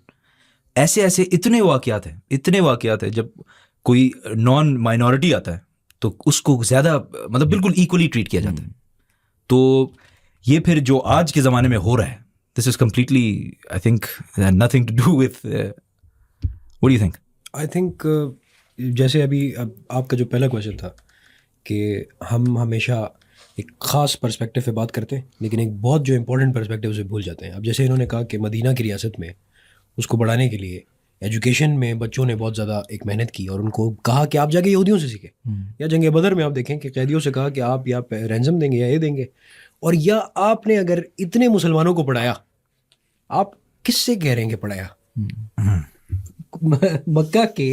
ऐसे इतने वाक़यात हैं जब कोई नॉन माइनॉरिटी आता है तो उसको ज़्यादा मतलब बिल्कुल इक्वली ट्रीट किया जाता है. तो ये फिर जो आज के ज़माने में हो रहा है, this is completely I think nothing to do with, what do you think? I think जैसे अभी आपका जो पहला क्वेश्चन था कि हम हमेशा एक ख़ास पर्सपेक्टिव पे बात करते हैं लेकिन एक बहुत जो इम्पोर्टेंट पर्सपेक्टिव से भूल जाते हैं. अब जैसे इन्होंने कहा कि मदीना की रियासत में उसको बढ़ाने के लिए एजुकेशन में बच्चों ने बहुत ज़्यादा एक मेहनत की और उनको कहा कि आप जाके यहूदियों से सीखें. या जंग बदर में आप देखें कि कैदियों से कहा कि आप या रैंसम देंगे या ये देंगे, और या आपने अगर इतने मुसलमानों को पढ़ाया, आप किससे कह रहे हैं कि पढ़ाया? मक्का के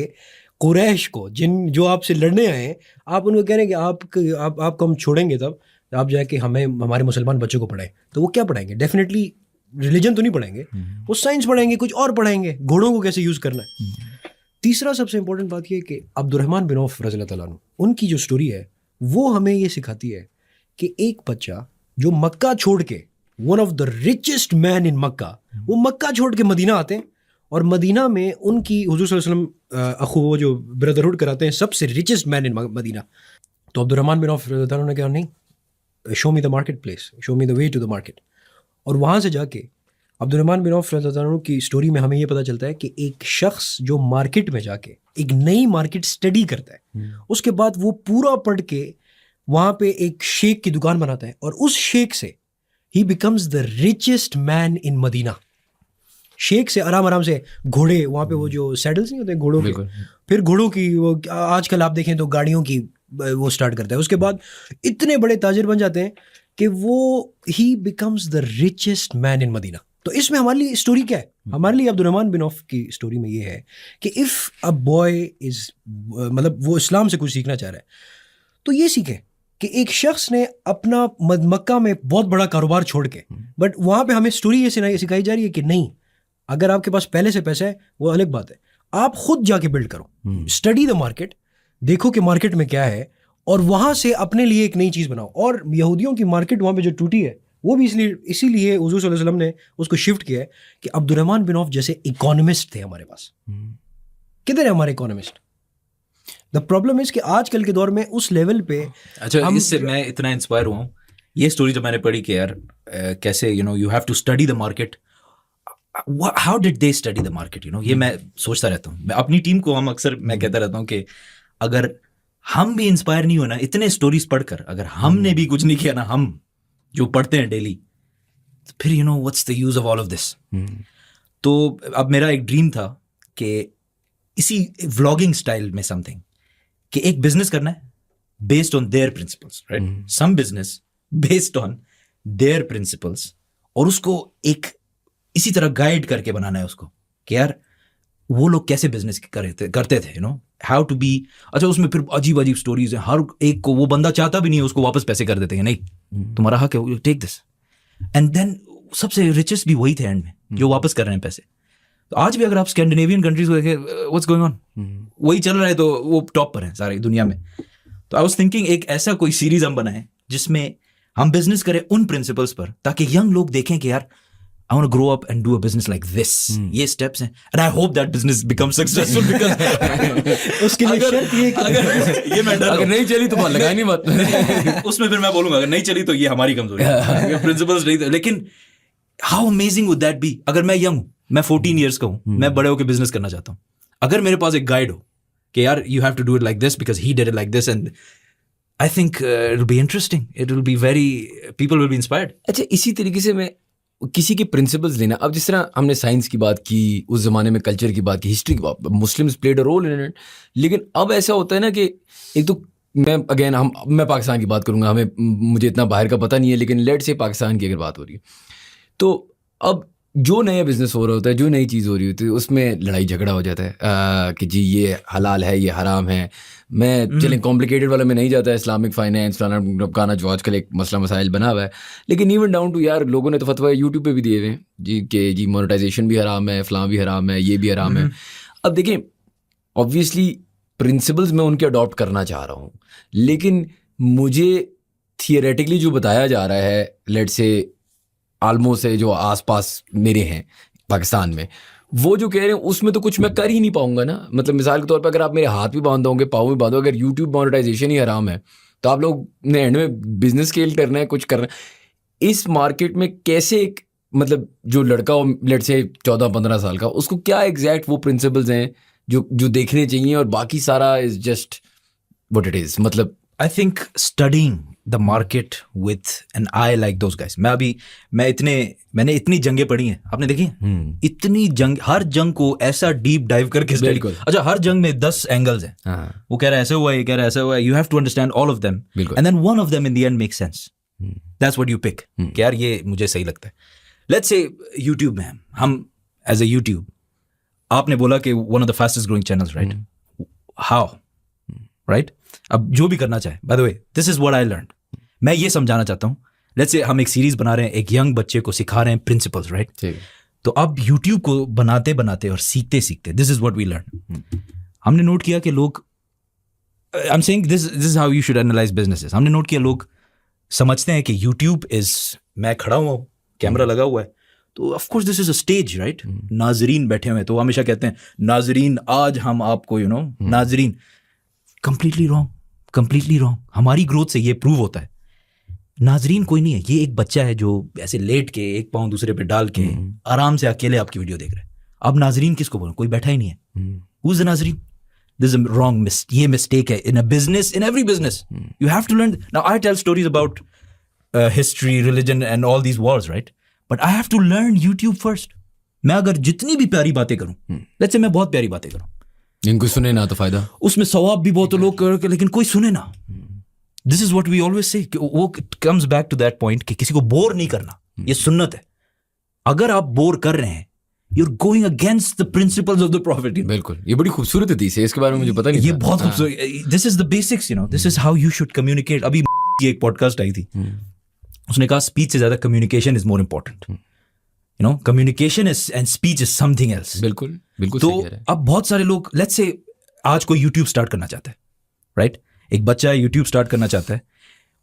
कुरैश को, जो आपसे लड़ने आए, आप उनको कह रहे हैं कि आपको हम छोड़ेंगे तब आप जाके हमारे मुसलमान बच्चों को पढ़ाएं. तो वो क्या पढ़ाएंगे? डेफिनेटली रिलीजन तो नहीं पढ़ाएंगे, वो साइंस पढ़ाएंगे, कुछ और पढ़ाएंगे, घोड़ों को कैसे यूज़ करना है. तीसरा सबसे इंपॉर्टेंट बात ये कि अब्दुर्रहमान बिन औफ रज़ियल्लाहु ताला अन्हु, उनकी जो स्टोरी है वो हमें ये सिखाती है कि एक बच्चा जो मक्का छोड़ के, one of the richest man in Makkah, वो मक्का छोड़ के मदीना आते हैं और मदीना में उनकी हुजूर सल्लल्लाहु अलैहि वसल्लम अखू वो जो ब्रदरहुड कराते हैं, सबसे रिचेस्ट मैन इन मदीना. तो अब्दुर्रहमान बिन औफ रज़ियल्लाहु ताला ने कहा नहीं, show me the market place, show me the way to the market. और वहाँ से जाके अब्दुर्रहमान बिन औफ रज़ियल्लाहु अन्हु की स्टोरी में हमें ये पता चलता है कि एक शख्स जो मार्केट में जाके एक नई मार्केट स्टडी करता है, उसके बाद वो पूरा पढ़ के वहाँ पे एक शेख की दुकान बनाता है और उस शेख से ही becomes the richest man in Medina. शेख से आराम से घोड़े, वहाँ पे वो जो सैडल्स नहीं होते घोड़ों के, फिर घोड़ों की वो आजकल आप देखें तो गाड़ियों की वो स्टार्ट करता है. उसके बाद इतने बड़े ताजिर बन जाते हैं कि वो ही becomes the richest man in Medina. तो इसमें हमारे लिए स्टोरी क्या है? हमारे लिए अब्दुर्रहमान बिन औफ की स्टोरी में ये है कि इफ़ अ बॉय इज़, मतलब वो इस्लाम से कुछ सीखना चाह रहा है तो ये सीखे कि एक शख्स ने अपना मक्का में बहुत बड़ा कारोबार छोड़ के, बट वहाँ पे हमें स्टोरी ये सिखाई जा रही है कि नहीं, अगर आपके पास पहले से पैसा है वो अलग बात है, आप खुद जाके बिल्ड करो, स्टडी द मार्केट, देखो कि मार्केट में क्या है और वहाँ से अपने लिए एक नई चीज़ बनाओ. और यहूदियों की मार्केट वहाँ पे जो टूटी है वो भी इसीलिए हुजूर सल्लल्लाहु अलैहि वसल्लम ने उसको शिफ्ट किया है कि अब्दुर्रहमान बिन औफ जैसे इकोनॉमिस्ट थे हमारे पास. किधर है हमारे इकोनॉमिस्ट? द प्रॉब्लम इज कि आजकल के दौर में उस लेवल पे, अच्छा इससे मैं इतना इंस्पायर हुआ हूँ, ये स्टोरी जब मैंने पढ़ी कि यार कैसे you have to study the market. How did they study the market? ये मैं सोचता रहता हूँ. मैं अपनी टीम को मैं कहता रहता हूँ कि अगर हम भी इंस्पायर नहीं होना इतने स्टोरीज पढ़कर, अगर हमने भी कुछ नहीं किया ना, हम जो पढ़ते हैं डेली, तो फिर what's the use of all of this. तो अब मेरा एक ड्रीम था कि इसी व्लॉगिंग स्टाइल में समथिंग, कि एक बिजनेस करना है based on their principles, right, some business based on their principles, और उसको एक इसी तरह गाइड करके बनाना है उसको कि यार वो लोग कैसे बिजनेस करते थे, you know, how to be. अच्छा, उसमें फिर अजीब अजीब स्टोरीज हैं, हर एक को वो बंदा चाहता भी नहीं है, उसको वापस पैसे कर देते हैं, नहीं तुम्हारा हक है, टेक दिस, एंड देन सबसे रिचेस्ट भी वही थे एंड में जो वापस कर रहे हैं पैसे। तो आज भी अगर आप स्कैंडिनेवियन कंट्रीज को देखें, व्हाट्स गोइंग ऑन, वही चल रहा है, तो वो टॉप पर है सारी दुनिया में। तो आई वाज थिंकिंग एक ऐसा कोई सीरीज हम बनाएं जिसमें हम बिजनेस करें उन प्रिंसिपल्स पर, ताकि यंग लोग देखें कि यार I want to grow up and do a business like this. ये steps हैं, and I hope that business becomes successful because उसके लिए शर्त ये कि ये मैं डर अगर नहीं चली तो लगाई नहीं बात उसमें फिर मैं बोलूंगा अगर नहीं चली तो ये हमारी कमजोरी है, प्रिंसिपल्स नहीं थे। लेकिन how amazing would that be अगर मैं यंग हूँ, मैं 14 years का हूँ, मैं बड़े होकर बिजनेस करना चाहता हूँ, अगर मेरे पास एक गाइड हो कि यार you have to do it like this because he did it like this, and I think it will be interesting, it will be very, people will be inspired. अच्छा, इसी तरीके से मैं किसी के प्रिंसिपल्स लेना, अब जिस तरह हमने साइंस की बात की, उस ज़माने में कल्चर की बात की, हिस्ट्री की बात, Muslims played a role in it, लेकिन अब ऐसा होता है ना कि एक तो मैं पाकिस्तान की बात करूँगा, मुझे इतना बाहर का पता नहीं है, लेकिन लेट से पाकिस्तान की अगर बात हो रही है तो अब जो नया बिजनेस हो रहा होता है, जो नई चीज़ हो रही होती है, उसमें लड़ाई झगड़ा हो जाता है कि जी ये हलाल है, ये हराम है। मैं चलें कॉम्प्लिकेटेड वाला में नहीं जाता है, इस्लामिक फाइनेंस फलाना जो आजकल एक मसला मसाइल बना हुआ है, लेकिन इवन डाउन टू यार लोगों ने तो फतवा यूट्यूब पे भी दिए हुए हैं जी कि जी मोनेटाइजेशन भी हराम है, फलां भी हराम है, ये भी हराम है। अब देखिए, ऑब्वियसली प्रिंसिपल्स मैं उनके अडॉप्ट करना चाह रहा हूँ, लेकिन मुझे थियरेटिकली जो बताया जा रहा है, लेट से आलमोस्ट है जो आसपास मेरे हैं पाकिस्तान में, वो जो कह रहे हैं उसमें तो कुछ मैं कर ही नहीं पाऊंगा ना। मतलब मिसाल के तौर पर अगर आप मेरे हाथ भी बांध दोगे, पाँव भी बांधो, अगर यूट्यूब मोनेटाइजेशन ही हराम है तो आप लोग ने एंड में बिजनेस स्केल करना है, कुछ करना है। इस मार्केट में कैसे एक मतलब जो लड़का हो लेट से 14-15 साल का, उसको क्या एग्जैक्ट वो प्रिंसिपल्स हैं जो देखने चाहिए, और बाकी सारा is just what it is. मतलब I think studying the market with an eye like those guys. मैंने इतनी जंगें पढ़ी हैं, आपने देखी हैं? इतनी जंग, हर जंग को ऐसा डीप डाइव करके स्टडी। अच्छा, हर जंग में 10 एंगल्स हैं, वो कह रहा है ऐसे हुआ है, ये कह रहा है ऐसे हुआ है, you have to understand all of them, and then one of them in the end makes sense. That's what you pick. कि यार ये मुझे सही लगता है। Let's say YouTube में हम as a YouTube, आपने बोला कि one of the fastest growing channels, right? How? Right? अब जो भी करना चाहे, bye the way this is what I learn, मैं ये समझाना चाहता हूँ। लेट्स से हम एक सीरीज बना रहे हैं, एक यंग बच्चे को सिखा रहे हैं प्रिंसिपल्स, राइट? तो अब यूट्यूब को बनाते बनाते और सीखते सीखते this is what we learn. हमने नोट किया कि लोग, I am saying this is how you should analyse businesses. हमने नोट किया लोग समझते हैं कि यूट्यूब इज, मैं खड़ा हुआ हूँ, कैमरा लगा हुआ है, तो of course this is a stage, right? नाजरीन बैठे हुए हैं, तो हमेशा कहते हैं नाजरीन आज हम आपको नाजरीन, कंप्लीटली रॉन्ग। हमारी ग्रोथ से ये प्रूव होता है नाजरीन कोई नहीं है, ये एक बच्चा है जो ऐसे लेट के एक पाँव दूसरे पे डाल के आराम से अकेले आपकी वीडियो देख रहा है। अब नाजरीन किसको बोलो, कोई बैठा ही नहीं है। हु इज द नाजरीन? दिस इज रॉन्ग, ये मिस्टेक है in a business, in every business you have to learn. Now I tell stories about history, religion and all these wars, right? But I have to learn YouTube first. मैं अगर जितनी भी प्यारी बातें करूं, let's say मैं बहुत प्यारी बातें करूं, इनको सुने ना तो फायदा, उसमें सवाब भी बहुत लोग कर, लेकिन कोई सुने ना। This is what we always say, वो comes back to that point कि किसी को बोर नहीं करना, ये सुन्नत है। अगर आप बोर कर रहे हैं, you're going against the principles of the prophet. बिल्कुल, ये बड़ी खूबसूरत हदीस है, इसके बारे में मुझे पता नहीं था। ये बहुत खूबसूरत, this is the basics, this is how you should communicate. अभी की एक पॉडकास्ट आई थी, उसने कहा स्पीच से ज्यादा communication is more important. Communication is and speech is something else. बिल्कुल बिल्कुल। तो अब बहुत सारे लोग, लेट्स से आज कोई यूट्यूब स्टार्ट करना चाहता है, राइट? एक बच्चा है यूट्यूब स्टार्ट करना चाहता है,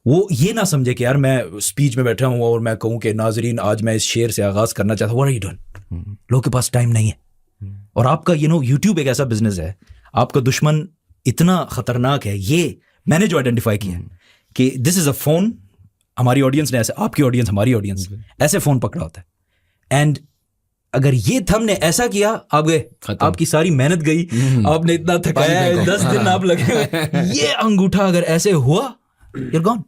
वो ये ना समझे कि यार मैं स्पीच में बैठा हूँ और मैं कहूँ कि नाजरीन आज मैं इस शेर से आगाज करना चाहता हूँ, व्हाट आर यू डूइंग? लोगों के पास टाइम नहीं है। और आपका यूट्यूब एक ऐसा बिजनेस है, आपका दुश्मन इतना खतरनाक है, ये मैंने जो आइडेंटिफाई किया है कि दिस इज अ फोन, हमारी ऑडियंस ने ऐसे, आपकी ऑडियंस हमारी ऑडियंस ऐसे फोन पकड़ा होता है, एंड अगर ये थंब ने ऐसा किया, आप गए, आपकी सारी मेहनत गई, आपने इतना थकाया है, 10 दिन आप लगे, ये अंगूठा अगर ऐसे हुआ, you're gone.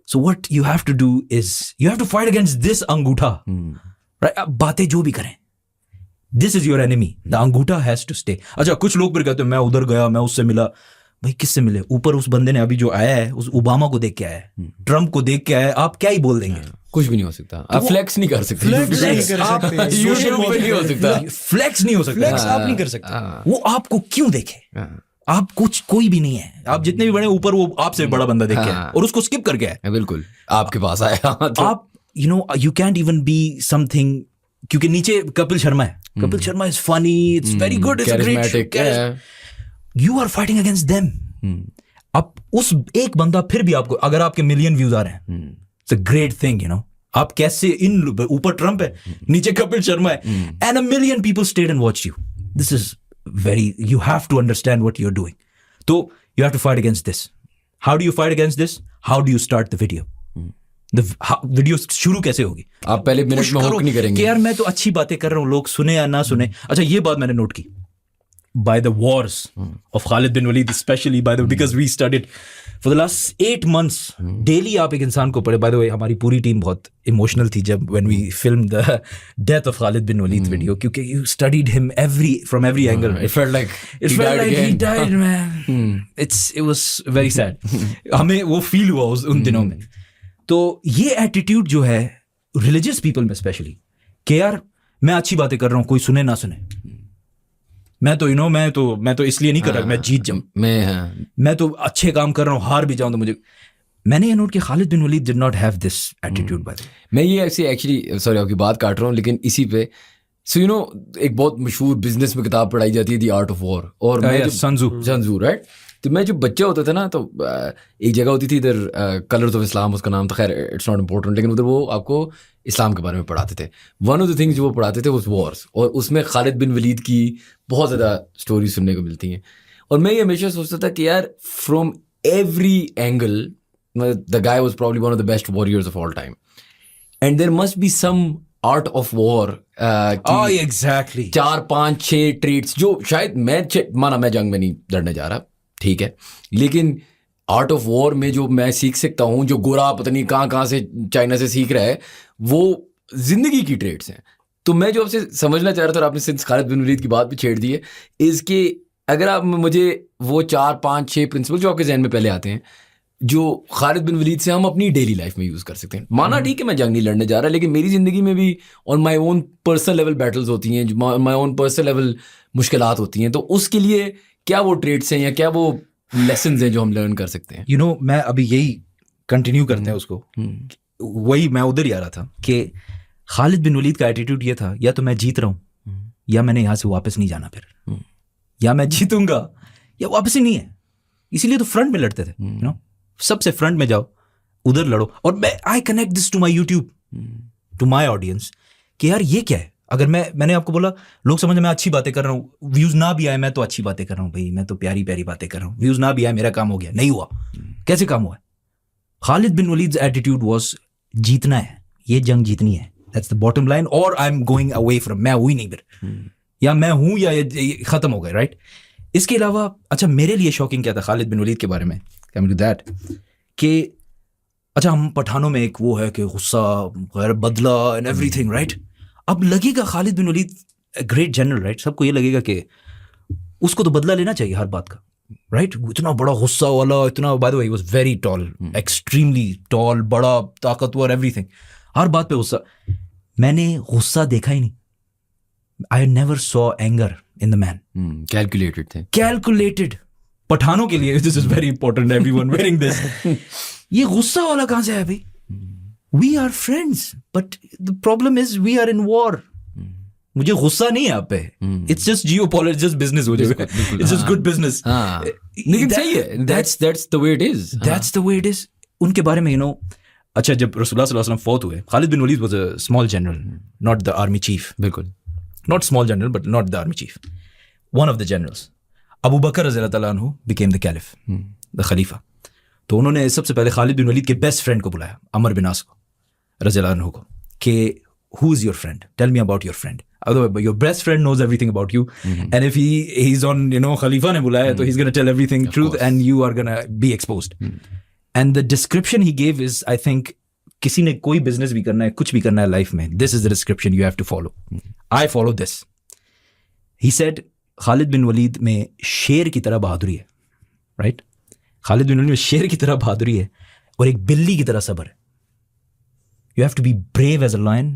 So what you have to do is you have to fight against this अंगूठा, right? बातें जो भी करें, this is your enemy, the अंगूठा हैज टू स्टे. अच्छा, कुछ लोग फिर कहते हैं मैं उधर गया, मैं उससे मिला. भाई किससे मिले? ऊपर उस बंदे ने अभी जो आया है, उस ओबामा को देख के आया है, ट्रम्प को देख के आया है, आप क्या ही बोल देंगे? कुछ भी नहीं हो सकता. आप फ्लेक्स नहीं कर सकते. फ्लेक्स नहीं कर सकते. नहीं हो सकता. फ्लेक्स नहीं हो सकता. फ्लेक्स आप नहीं कर सकते. वो आपको क्यों देखे? आप कुछ कोई भी नहीं है. आप जितने भी बड़े ऊपर, वो आपसे बड़ा बंदा देख के आया और उसको स्किप करके आया. बिल्कुल आपके पास आया. आप you can't even be something, क्योंकि नीचे कपिल शर्मा है. Kapil Sharma is funny, it's very good, it's great. You are fighting against them. अब उस एक बंदा फिर भी आपको, अगर आपके मिलियन व्यूज आ रहे हैं, इट्स अ ग्रेट थिंग, आप कैसे इन ऊपर ट्रम्प है, नीचे कपिल शर्मा है, and a million people stayed and watch you. This is very, you have to understand what you're doing. So you have to fight against this. How do you fight against this? How do you start the video? Video शुरू कैसे होगी? आप पहले minute में hook नहीं करेंगे कि यार मैं तो अच्छी बातें कर रहा हूँ, लोग सुने या ना सुने. अच्छा, ये बात मैंने नोट की. By the wars of Khalid bin Walid, especially because we studied for the last 8 months. Daily आप एक इंसान को पढ़े. By the way, हमारी पूरी टीम बहुत emotional थी जब when we filmed the death of Khalid bin Walid video, क्योंकि you studied him from every angle. It felt like he died, man. It was very sad. हमें वो feel हुआ उन दिनों में. तो ये एटीट्यूड जो है रिलीजियस पीपल में स्पेशली, कि यार मैं अच्छी बातें कर रहा हूँ, कोई सुने ना सुने, मैं तो इसलिए नहीं कर रहा मैं जीत जाऊं, मैं तो अच्छे काम कर रहा हूँ, हार भी जाऊं तो मुझे. मैंने ये नोट किया, Khalid bin Walid did not have this attitude. By मैं ये एक्चुअली सॉरी आपकी बात काट रहा हूँ, लेकिन इसी पे सो एक बहुत मशहूर बिजनेस में किताब पढ़ाई जाती है, द आर्ट ऑफ वॉर, और मैं संजू राइट. तो मैं जब बच्चा होता था ना, तो एक जगह होती थी इधर, कलर्स ऑफ इस्लाम उसका नाम था, खैर इट्स नॉट इम्पोर्टेंट, लेकिन उधर वो आपको इस्लाम के बारे में पढ़ाते थे. वन ऑफ द थिंग्स जो वो पढ़ाते थे वो वॉर्स, और उसमें खालिद बिन वलीद की बहुत ज़्यादा स्टोरी सुनने को मिलती हैं. और मैं ये हमेशा सोचता था कि यार from every angle the guy was probably one of the best warriors of all time, and there must be some art of war. Exactly 4, 5, 6 traits जो शायद मैं जंग में नहीं लड़ने जा रहा, ठीक है, लेकिन आर्ट ऑफ वॉर में जो मैं सीख सकता हूँ, जो गोरा पता नहीं कहाँ से चाइना से सीख रहा है, वो जिंदगी की ट्रेड्स हैं. तो मैं जो आपसे समझना चाह रहा था, और आपने सिंस खालिद बिन वलीद की बात भी छेड़ दी है, इसके अगर आप मुझे वो 4, 5, 6 प्रिंसिपल जो आपके जहन में पहले आते हैं, जो खालिद बिन वलीद से हम अपनी डेली लाइफ में यूज़ कर सकते हैं. माना ठीक है मैं जंग नहीं लड़ने जा रहा, लेकिन मेरी ज़िंदगी में भी on my own personal level battles होती हैं, माई ओन पर्सनल लेवल मुश्किलात होती हैं. तो उसके लिए क्या वो ट्रेड्स हैं या क्या वो लेसन्स हैं जो हम लर्न कर सकते हैं? मैं अभी यही कंटिन्यू करते हैं उसको, वही मैं उधर ही आ रहा था कि खालिद बिन वलीद का एटीट्यूड ये था, या तो मैं जीत रहा हूँ या मैंने यहाँ से वापस नहीं जाना, फिर या मैं जीतूंगा या वापस ही नहीं है. इसीलिए तो फ्रंट में लड़ते थे. सबसे फ्रंट में जाओ, उधर लड़ो. और मैं I connect this to my YouTube, to my audience, कि यार ये क्या है. अगर मैंने आपको बोला, लोग समझ मैं अच्छी बातें कर रहा हूँ, व्यूज ना भी आए मैं तो अच्छी बातें कर रहा हूँ, भाई मैं तो प्यारी प्यारी बातें कर रहा हूँ, व्यूज ना भी आए मेरा काम हो गया. नहीं हुआ. कैसे काम हुआ? खालिद बिन वलीद्स एटीट्यूड वाज जीतना है, ये जंग जीतनी है, दैट्स द बॉटम लाइन, और I am going away from, मैं हुई नहीं फिर, या मैं हूँ या ये खत्म हो गए, राइट. इसके अलावा अच्छा मेरे लिए शॉकिंग क्या था खालिद बिन वलीद के बारे में, कमिंग टू दैट, कि अच्छा हम पठानों में एक वो है कि गुस्सा, गैर बदला एंड एवरीथिंग, राइट. अब लगेगा Khalid bin Waleed great general, right. सबको ये लगेगा कि उसको तो बदला लेना चाहिए हर बात का, राइट. इतना बड़ा गुस्सा वाला, इतना, by the way he was very tall, extremely tall, बड़ा, ताकतवर, एवरीथिंग, हर बात पे गुस्सा. मैंने गुस्सा देखा ही नहीं. I never saw anger in the man. Calculated थे, कैलकुलेटेड. पठानों के लिए this is very important, everyone wearing this. ये गुस्सा वाला कहां से आया भाई? We are friends, but the problem is we are in war. मुझे गुस्सा नहीं है आप पे. It's just geopolitics, just business हो जाएगा. It's just good business. लेकिन सही है. That's the way it is. That's the way it is. उनके बारे में अच्छा जब रसूलुल्लाह सल्लल्लाहु अलैहि वसल्लम फौत हुए, Khalid bin Waleed was a small general, not the army chief. बिल्कुल. Not small general, but not the army chief. One of the generals. Abu बकर रज़ियल्लाहु तआला अन्हु became the caliph, the खलीफा. तो उन्होंने सबसे पहले खालिद बिन वलीद के बेस्ट फ्रेंड को बुलाया, अमर बिन आस को, रज़ियल्लाहु अन्हु को, कि who is your friend? Tell me about your friend. Otherwise, your best friend knows everything about you, and if he's on, खलीफा ने बुलाया, तो he's gonna tell everything truth, and you are gonna be exposed. And the description he gave is, I think, किसी ने कोई business भी करना है, कुछ भी करना है लाइफ में, this is the description you have to follow. I follow this. He said Khalid bin Walid में शेर की तरह बहादुरी है, राइट? खालिद बिन वलीद में शेर की तरह बहादुरी है और एक बिल्ली की तरह सब्र है. You have to be brave as a lion,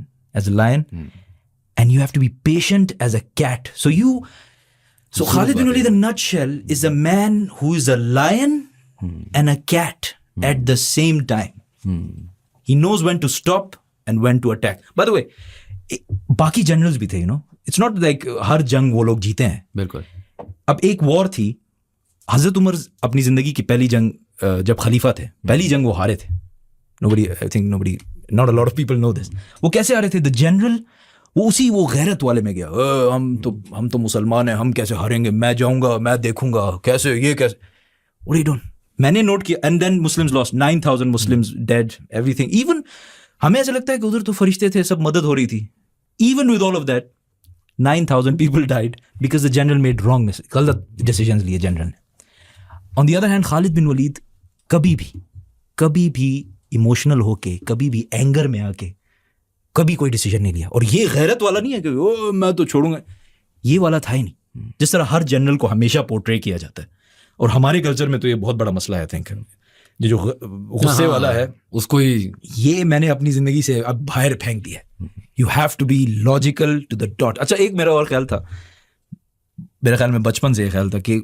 and you have to be patient as a cat. So Khalid bin Walid in a nutshell is a man who is a lion and a cat at the same time. He knows when to stop and when to attack. By the way, बाकी generals भी थे, you know. It's not like हर जंग वो लोग जीते हैं. बिल्कुल. अब एक वॉर थी, हजरत उमर अपनी जिंदगी की पहली जंग जब खलीफा थे, पहली जंग वो हारे थे. Nobody, not a lot of people know this. वो कैसे हारे थे? The general वो गैरत वाले में गया. हम तो मुसलमान हैं, हम कैसे हारेंगे? मैं जाऊंगा, मैं देखूंगा कैसे, ये कैसे. What are you doing? मैंने नोट किया. And then Muslims lost 9,000 Muslims dead, everything. Even हमें ऐसा लगता है कि उधर तो फरिश्ते थे, सब मदद हो रही थी. Even with all of that, 9,000 people died because the general made wrong गलत decisions लिए जनरल ने. On the other hand, Khalid bin Walid कभी भी इमोशनल होके, कभी भी एंगर में आके कभी कोई डिसीजन नहीं लिया. और ये गैरत वाला नहीं है कि ओ मैं तो छोड़ूंगा, ये वाला था ही नहीं. जिस तरह हर जनरल को हमेशा पोर्ट्रे किया जाता है, और हमारे कल्चर में तो ये बहुत बड़ा मसला है. आई थिंक जो गुस्से वाला है उसको ही, ये मैंने अपनी जिंदगी से अब बाहर फेंक दिया. You have to be logical to the dot. अच्छा, एक मेरा और ख्याल था, मेरे ख्याल में बचपन से ख्याल था कि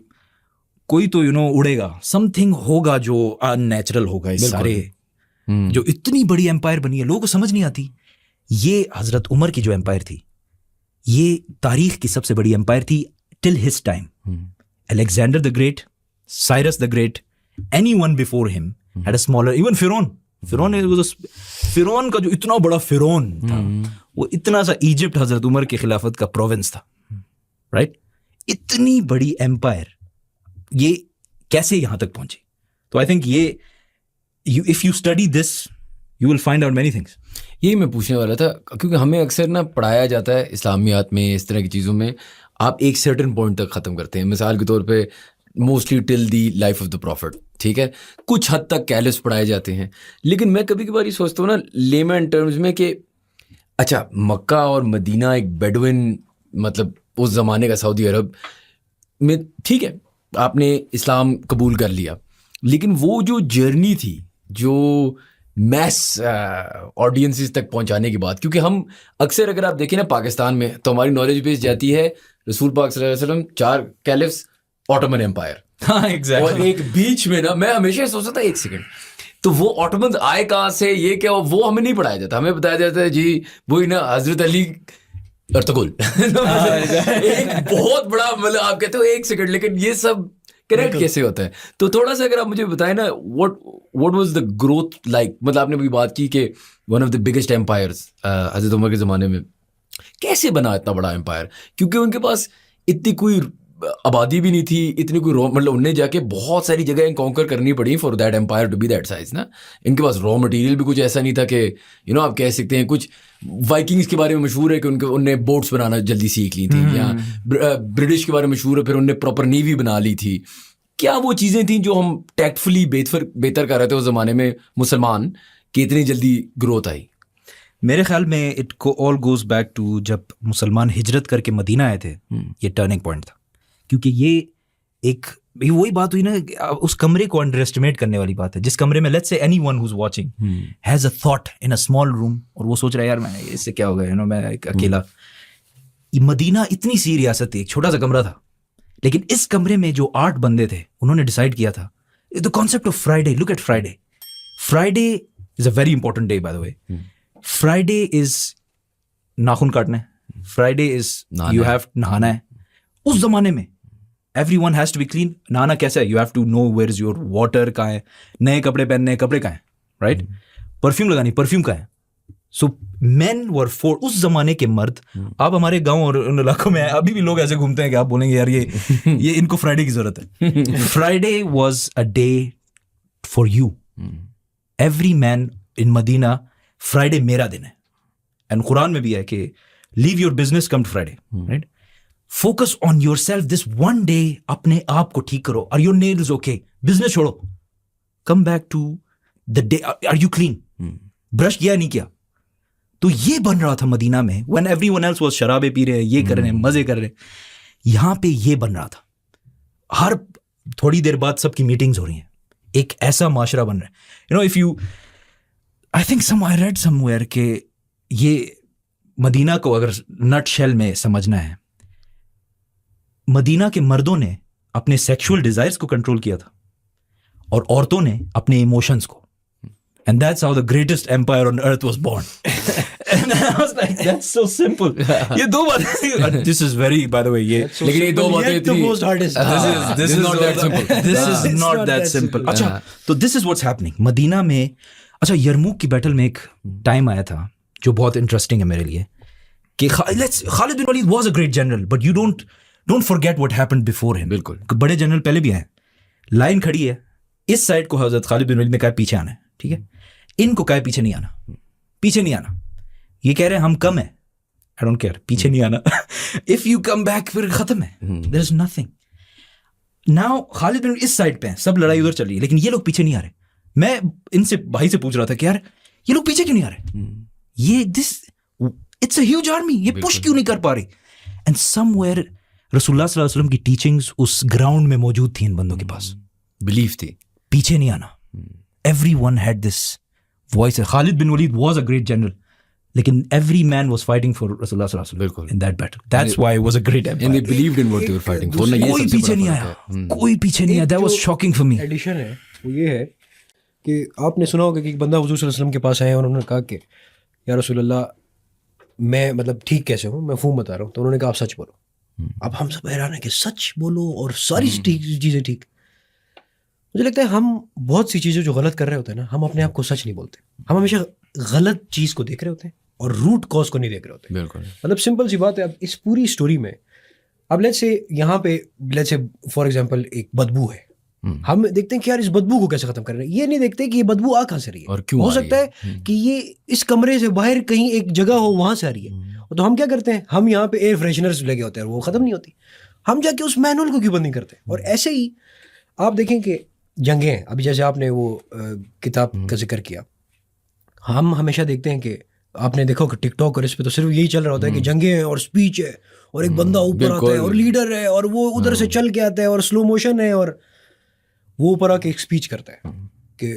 कोई तो उड़ेगा, समथिंग होगा जो अननेचुरल होगा. इस सारे जो इतनी बड़ी एम्पायर बनी है, लोगों को समझ नहीं आती. ये हजरत उमर की जो एम्पायर थी, ये तारीख की सबसे बड़ी एम्पायर थी till his time. Alexander the great, Cyrus the great, anyone before him had a smaller. Even फिरौन का जो इतना बड़ा फिरौन था, वो इतना सा इजिप्ट हजरत उमर की खिलाफत का प्रोविंस था, राइट? इतनी बड़ी एम्पायर ये कैसे यहां तक पहुंची? तो आई थिंक ये if you study this, you will find out many things. यही मैं पूछने वाला था, क्योंकि हमें अक्सर ना पढ़ाया जाता है इस्लामियात में, इस तरह की चीज़ों में आप एक सर्टेन पॉइंट तक ख़त्म करते हैं. मिसाल के तौर पे mostly till the life of the profit, ठीक है, कुछ हद तक कैलिस पढ़ाए जाते हैं. लेकिन मैं कभी कभार ये सोचता हूँ ना लेमैन टर्म्स में कि अच्छा, मक्का और मदीना एक बेडुइन, मतलब उस ज़माने का सऊदी अरब में, ठीक है, आपने इस्लाम कबूल कर लिया, लेकिन वो जो जर्नी थी, जो मैस ऑडियंसेस तक पहुंचाने की बात, क्योंकि हम अक्सर अगर आप देखें ना पाकिस्तान में, तो हमारी नॉलेज बेस जाती है रसूल पाक सल्लल्लाहु अलैहि वसल्लम, 4 कैलिफ्स, ऑटोमन एम्पायर. हाँ, एग्जैक्टली. और एक बीच में ना, मैं हमेशा सोचता था एक सेकंड, तो वो ऑटोमन आए कहाँ से, ये क्या, वो हमें नहीं पढ़ाया जाता. हमें बताया जाता है जी वही ना हजरत अली अर्तुगरुल. एक बहुत बड़ा, मतलब आप कहते हो एक सेकंड, लेकिन ये सब कनेक्ट कैसे होता है? तो थोड़ा सा अगर आप मुझे बताएं ना, what was the growth like. मतलब आपने भी बात की कि one of the biggest empires हजरत उमर के ज़माने में, कैसे बना इतना बड़ा एम्पायर? क्योंकि उनके पास इतनी कोई आबादी भी नहीं थी, इतनी कोई मतलब उन्हें जाके बहुत सारी जगह इनकॉन्कर करनी पड़ी for that empire to be that size ना. इनके पास रॉ मटेरियल भी कुछ ऐसा नहीं था कि आप कह सकते हैं. कुछ वाइकिंग्स के बारे में मशहूर है कि उनने बोट्स बनाना जल्दी सीख ली थी, या ब्रिटिश के बारे में मशहूर है फिर उनने प्रॉपर नेवी बना ली थी. क्या वो चीज़ें थी जो हम टैक्टफुली बेहतर कर रहे थे उस ज़माने में मुसलमान, कि इतनी जल्दी ग्रोथ आई? मेरे ख्याल में it all goes back to जब मुसलमान हिजरत करके मदीना आए थे. ये टर्निंग पॉइंट था, क्योंकि ये वही बात हुई ना, उस कमरे को अंडर एस्टिमेट करने वाली बात है. जिस कमरे में let's say anyone who is watching has a thought in a small room, और वो सोच रहा है यार मैं इससे क्या होगा, मैं अकेला. मदीना इतनी सी रियासत थी, एक छोटा सा कमरा था, लेकिन इस कमरे में जो 8 बंदे थे, उन्होंने डिसाइड किया था the concept of Friday. Look at Friday. Friday is a very important day bye the way. Friday is नाखून काटना है, फ्राइडे इज यू हैव नहाना है. उस जमाने में everyone has to be clean. नहाना कैसा है? You have to know where is your water, कहाँ है, नए कपड़े पहनने, कपड़े कहाँ है, राइट? परफ्यूम लगानी, परफ्यूम कहाँ है? So men were for उस जमाने के मर्द. आप हमारे गांव और उन इलाकों में अभी भी लोग ऐसे घूमते हैं कि आप बोलेंगे यार ये इनको फ्राइडे की जरूरत है. Friday was a day for you. Every man in Medina, Friday मेरा दिन है. एंड कुरान में भी है कि leave your business, come to Friday, right? Focus on your self this one day. अपने आप को ठीक करो. Are your nails okay? Business छोड़ो, come back to the day. Are you clean? Brush किया नहीं किया? तो ये बन रहा था मदीना में, व्हेन एवरीवन एल्स वाज शराबे पी रहे हैं, ये कर रहे हैं, मजे कर रहे हैं. यहाँ पे ये बन रहा था, हर थोड़ी देर बाद सबकी मीटिंग्स हो रही हैं, एक ऐसा माशरा बन रहा है. You know, if you, I think I read somewhere के ये मदीना को अगर नट शेल में समझना है, मदीना के मर्दों ने अपने सेक्सुअल डिजायर्स को कंट्रोल किया था और औरतों ने अपने इमोशंस को. And that's how the greatest empire on earth was born. And I was like, that's so simple. ये दो बातें. This is very, by the way, ये. लेकिन ये दो बातें the most hardest. This is not that simple. This is not that simple. अच्छा, तो this is what's happening. Medina में, अच्छा, यरमुक की बैटल में एक टाइम आया था जो बहुत इंटरेस्टिंग है मेरे लिए कि Khalid bin Waleed was a great general, but you don't forget what happened before him. बिल्कुल. बड़े जनरल पहले भी आए. लाइन खड़ी है, इस साइड को हजरत खालिद बिन वलीद ने कहा पीछे आना है, ठीक है. इनको कहा पीछे नहीं आना, पीछे नहीं आना. ये कह रहे हैं हम कम है, आई डोंट केयर, पीछे नहीं आना. इफ यू कम बैक फिर खत्म है, there is nothing. Now Khalid bin इस साइड पे हैं, सब लड़ाई उधर चल रही है, लेकिन ये लोग पीछे नहीं आ रहे. मैं इनसे भाई से पूछ रहा था कि यार ये लोग पीछे क्यों नहीं आ रहे, ये this it's a huge army, ये पुश क्यों नहीं कर पा रही. एंड समवेयर रसूलुल्लाह सल्लल्लाहु अलैहि वसल्लम की टीचिंग्स उस ग्राउंड में मौजूद थी इन बंदों के पास. बिलीफ थी, पीछे नहीं आना. Everyone had this voice. Khalid bin Walid was a great general, लेकिन every man was fighting for Rasulullah sallallahu alaihi wasallam in that battle. That's why it was a great empire. and they believed in what they were fighting for. कोई पीछे नहीं आया, कोई पीछे नहीं आया. That was shocking for me. Addition है वो ये है कि आपने सुना होगा कि एक बंदा हुजूर सल्लल्लाहु अलैहि वसल्लम के पास आया और उन्होंने कहा कि या रसूलल्लाह मैं मतलब ठीक कैसे हूँ, मैं फूम बता रहा हूँ. तो उन्होंने कहा आप सच बोलो. अब हम सब हैरान है कि सच बोलो और सारी चीज़ें ठीक. मुझे लगता है हम बहुत सी चीज़ें जो गलत कर रहे होते हैं ना, हम अपने आप को सच नहीं बोलते. हम हमेशा गलत चीज़ को देख रहे होते हैं और रूट कॉज को नहीं देख रहे होते. बिल्कुल. मतलब सिंपल सी बात है. अब इस पूरी स्टोरी में अब लेट्स से यहाँ पे लेट्स से फॉर एग्जांपल एक बदबू है. हम देखते हैं कि यार इस बदबू को कैसे खत्म कर रहे हैं. ये नहीं देखते कि ये बदबू आ कहाँ से रही है और क्यों हो सकता है कि ये इस कमरे से बाहर कहीं एक जगह हो वहां से आ रही है. तो हम क्या करते हैं, हम यहाँ पे एयर फ्रेशनर्स लगे होते हैं, वो खत्म नहीं होती. हम जाके उस मैनुअल को क्यों बंद नहीं करते. और ऐसे ही आप देखें कि जंगें हैं. अभी जैसे आपने वो किताब का जिक्र किया, हम हमेशा देखते हैं कि आपने देखो कि टिकटॉक और इस पे तो सिर्फ यही चल रहा होता है कि जंगें हैं और स्पीच है और एक बंदा ऊपर आता है और लीडर है और वो उधर से चल के आता है और स्लो मोशन है और वो ऊपर आके एक स्पीच करता है कि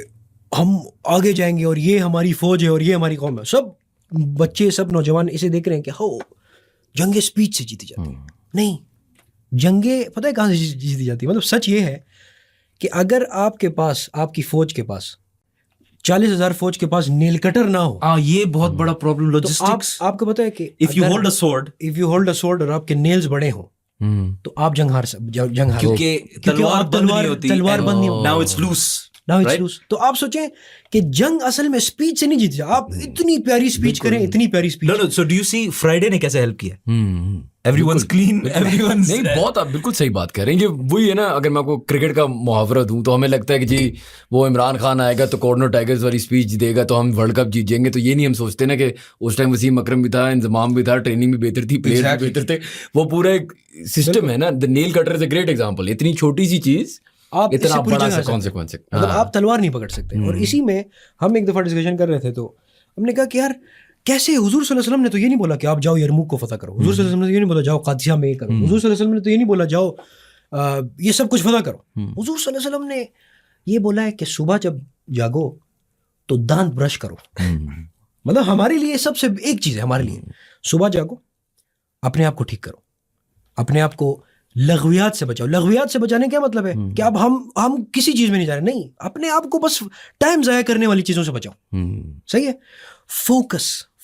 हम आगे जाएंगे और ये हमारी फौज है और ये हमारी कौम है. सब बच्चे सब नौजवान इसे देख रहे हैं कि हो जंगें स्पीच से जीती जाती है. नहीं, जंगें पता है कहाँ से जीती जाती है. मतलब सच ये है कि अगर आपके पास, आपकी फौज के पास 40,000 फौज के पास नेल कटर ना हो, ये बहुत बड़ा प्रॉब्लम तो लॉजिस्टिक्स. आपको पता है कि if you hold a sword और आपके नेल्स बड़े हो तो आप जंग हार क्योंकि तलवार बंद नहीं होती, तलवार बंद नहीं होती. Now it's loose. तो आप सोचें कि जंग असल में स्पीच से नहीं जीती. आप इतनी प्यारी स्पीच करें, इतनी प्यारी speech. So do you see Friday ने कैसे हेल्प किया. Everyone's clean, everyone's नहीं, बहुत आप बिल्कुल सही बात कर रहे हैं. ये वही है ना, अगर मैं आपको क्रिकेट का मुहावरा दूं तो हमें लगता है कि जी वो इमरान खान आएगा तो कॉर्नर टाइगर्स वाली स्पीच देगा तो हम वर्ल्ड कप जीत जाएंगे. तो ये नहीं हम सोचते ना कि उस टाइम वसीम अकरम भी था, इंतजाम भी था, ट्रेनिंग भी बेहतर थी, प्लेयर भी बेहतर थे. वो पूरा एक सिस्टम है ना. The nail cutter is a great example. इतनी छोटी सी चीज आप इतना बड़ा सा कॉन्सिक्वेंस. मतलब आप तलवार नहीं पकड़ सकते. और इसी में हम एक दफा डिस्कशन कर रहे थे तो हमने कहा कि यार कैसे हुजूर सल्लल्लाहु अलैहि वसल्लम ने तो ये नहीं बोला कि आप जाओ यरमुक को फतह करो. हुजूर सल्लल्लाहु अलैहि वसल्लम ने ये नहीं बोला जाओ कादिया में करो. हुजूर सल्लल्लाहु अलैहि वसल्लम ने तो ये नहीं बोला जाओ ये सब कुछ फतह करो. हुजूर सल्लल्लाहु अलैहि वसल्लम ने ये बोला है कि सुबह जब जागो तो दांत ब्रश करो. मतलब हमारे लिए सबसे एक चीज़ है, हमारे लिए सुबह जागो, अपने आप को ठीक करो, अपने आप को लग़वियात से बचाओ. लग़वियात से बचाने क्या मतलब है कि अब हम किसी चीज़ में नहीं जा रहे, नहीं, अपने आप को बस टाइम ज़ाया करने वाली चीज़ों से बचाओ. सही है.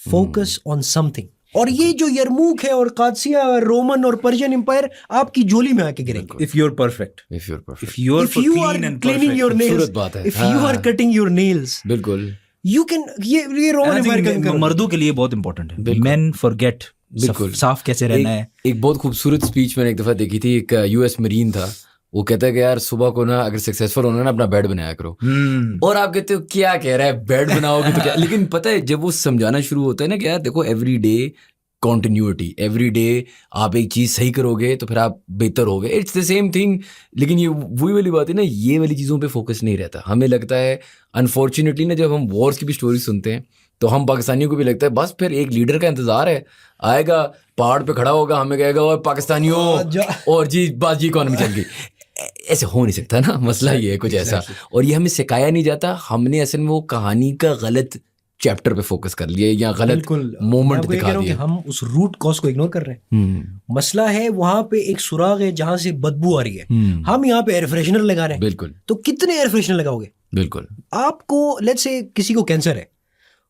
Focus on something. और ये जो यरमुक है और कादसिया और रोमन और पर्शियन एम्पायर आपकी जोली में आके गिरेंगे. if you're perfect, if you're perfect, if you are cleaning your nails, if you are cutting your nails, बिल्कुल you can. ये रोमन एम्पायर का मर्दों के लिए बहुत इंपॉर्टेंट है. men forget बिल्कुल साफ कैसे रहना है. एक बहुत खूबसूरत स्पीच मैंने एक दफा देखी थी. एक यूएस मरीन था, वो कहता है कि यार सुबह को ना अगर सक्सेसफुल होना ना अपना बेड बनाया करो. और आप कहते हो क्या कह रहा है, बेड बनाओगे तो क्या. लेकिन पता है जब वो समझाना शुरू होता है ना कि यार देखो every day continuity, every day आप एक चीज़ सही करोगे तो फिर आप बेहतर होगे. It's the same thing. लेकिन ये वही वाली बात है ना, ये वाली चीज़ों पे फोकस नहीं रहता. हमें लगता है अनफॉर्चुनेटली ना, जब हम वॉर्स की भी स्टोरी सुनते हैं तो हम पाकिस्तानियों को भी लगता है बस फिर एक लीडर का इंतजार है, आएगा पहाड़ पे खड़ा होगा, हमें कहेगा और पाकिस्तानियों और जी बात जी इकॉनमी चल गई। ऐसे हो नहीं सकता ना, मसला ये है कुछ ऐसा। और ये हमें सिखाया नहीं जाता, हमने असल में वो कहानी का गलत चैप्टर पे फोकस कर लिया या गलत मोमेंट दिखा दिया। हम उस रूट कॉज को इग्नोर कर रहे हैं। मसला है वहां पे एक सुराग है जहां से बदबू आ रही है, हम यहाँ पे एयर फ्रेशनर लगा रहे हैं। बिल्कुल। तो कितने एयर फ्रेशनर लगाओगे? बिल्कुल। आपको लेट्स से किसी को कैंसर है,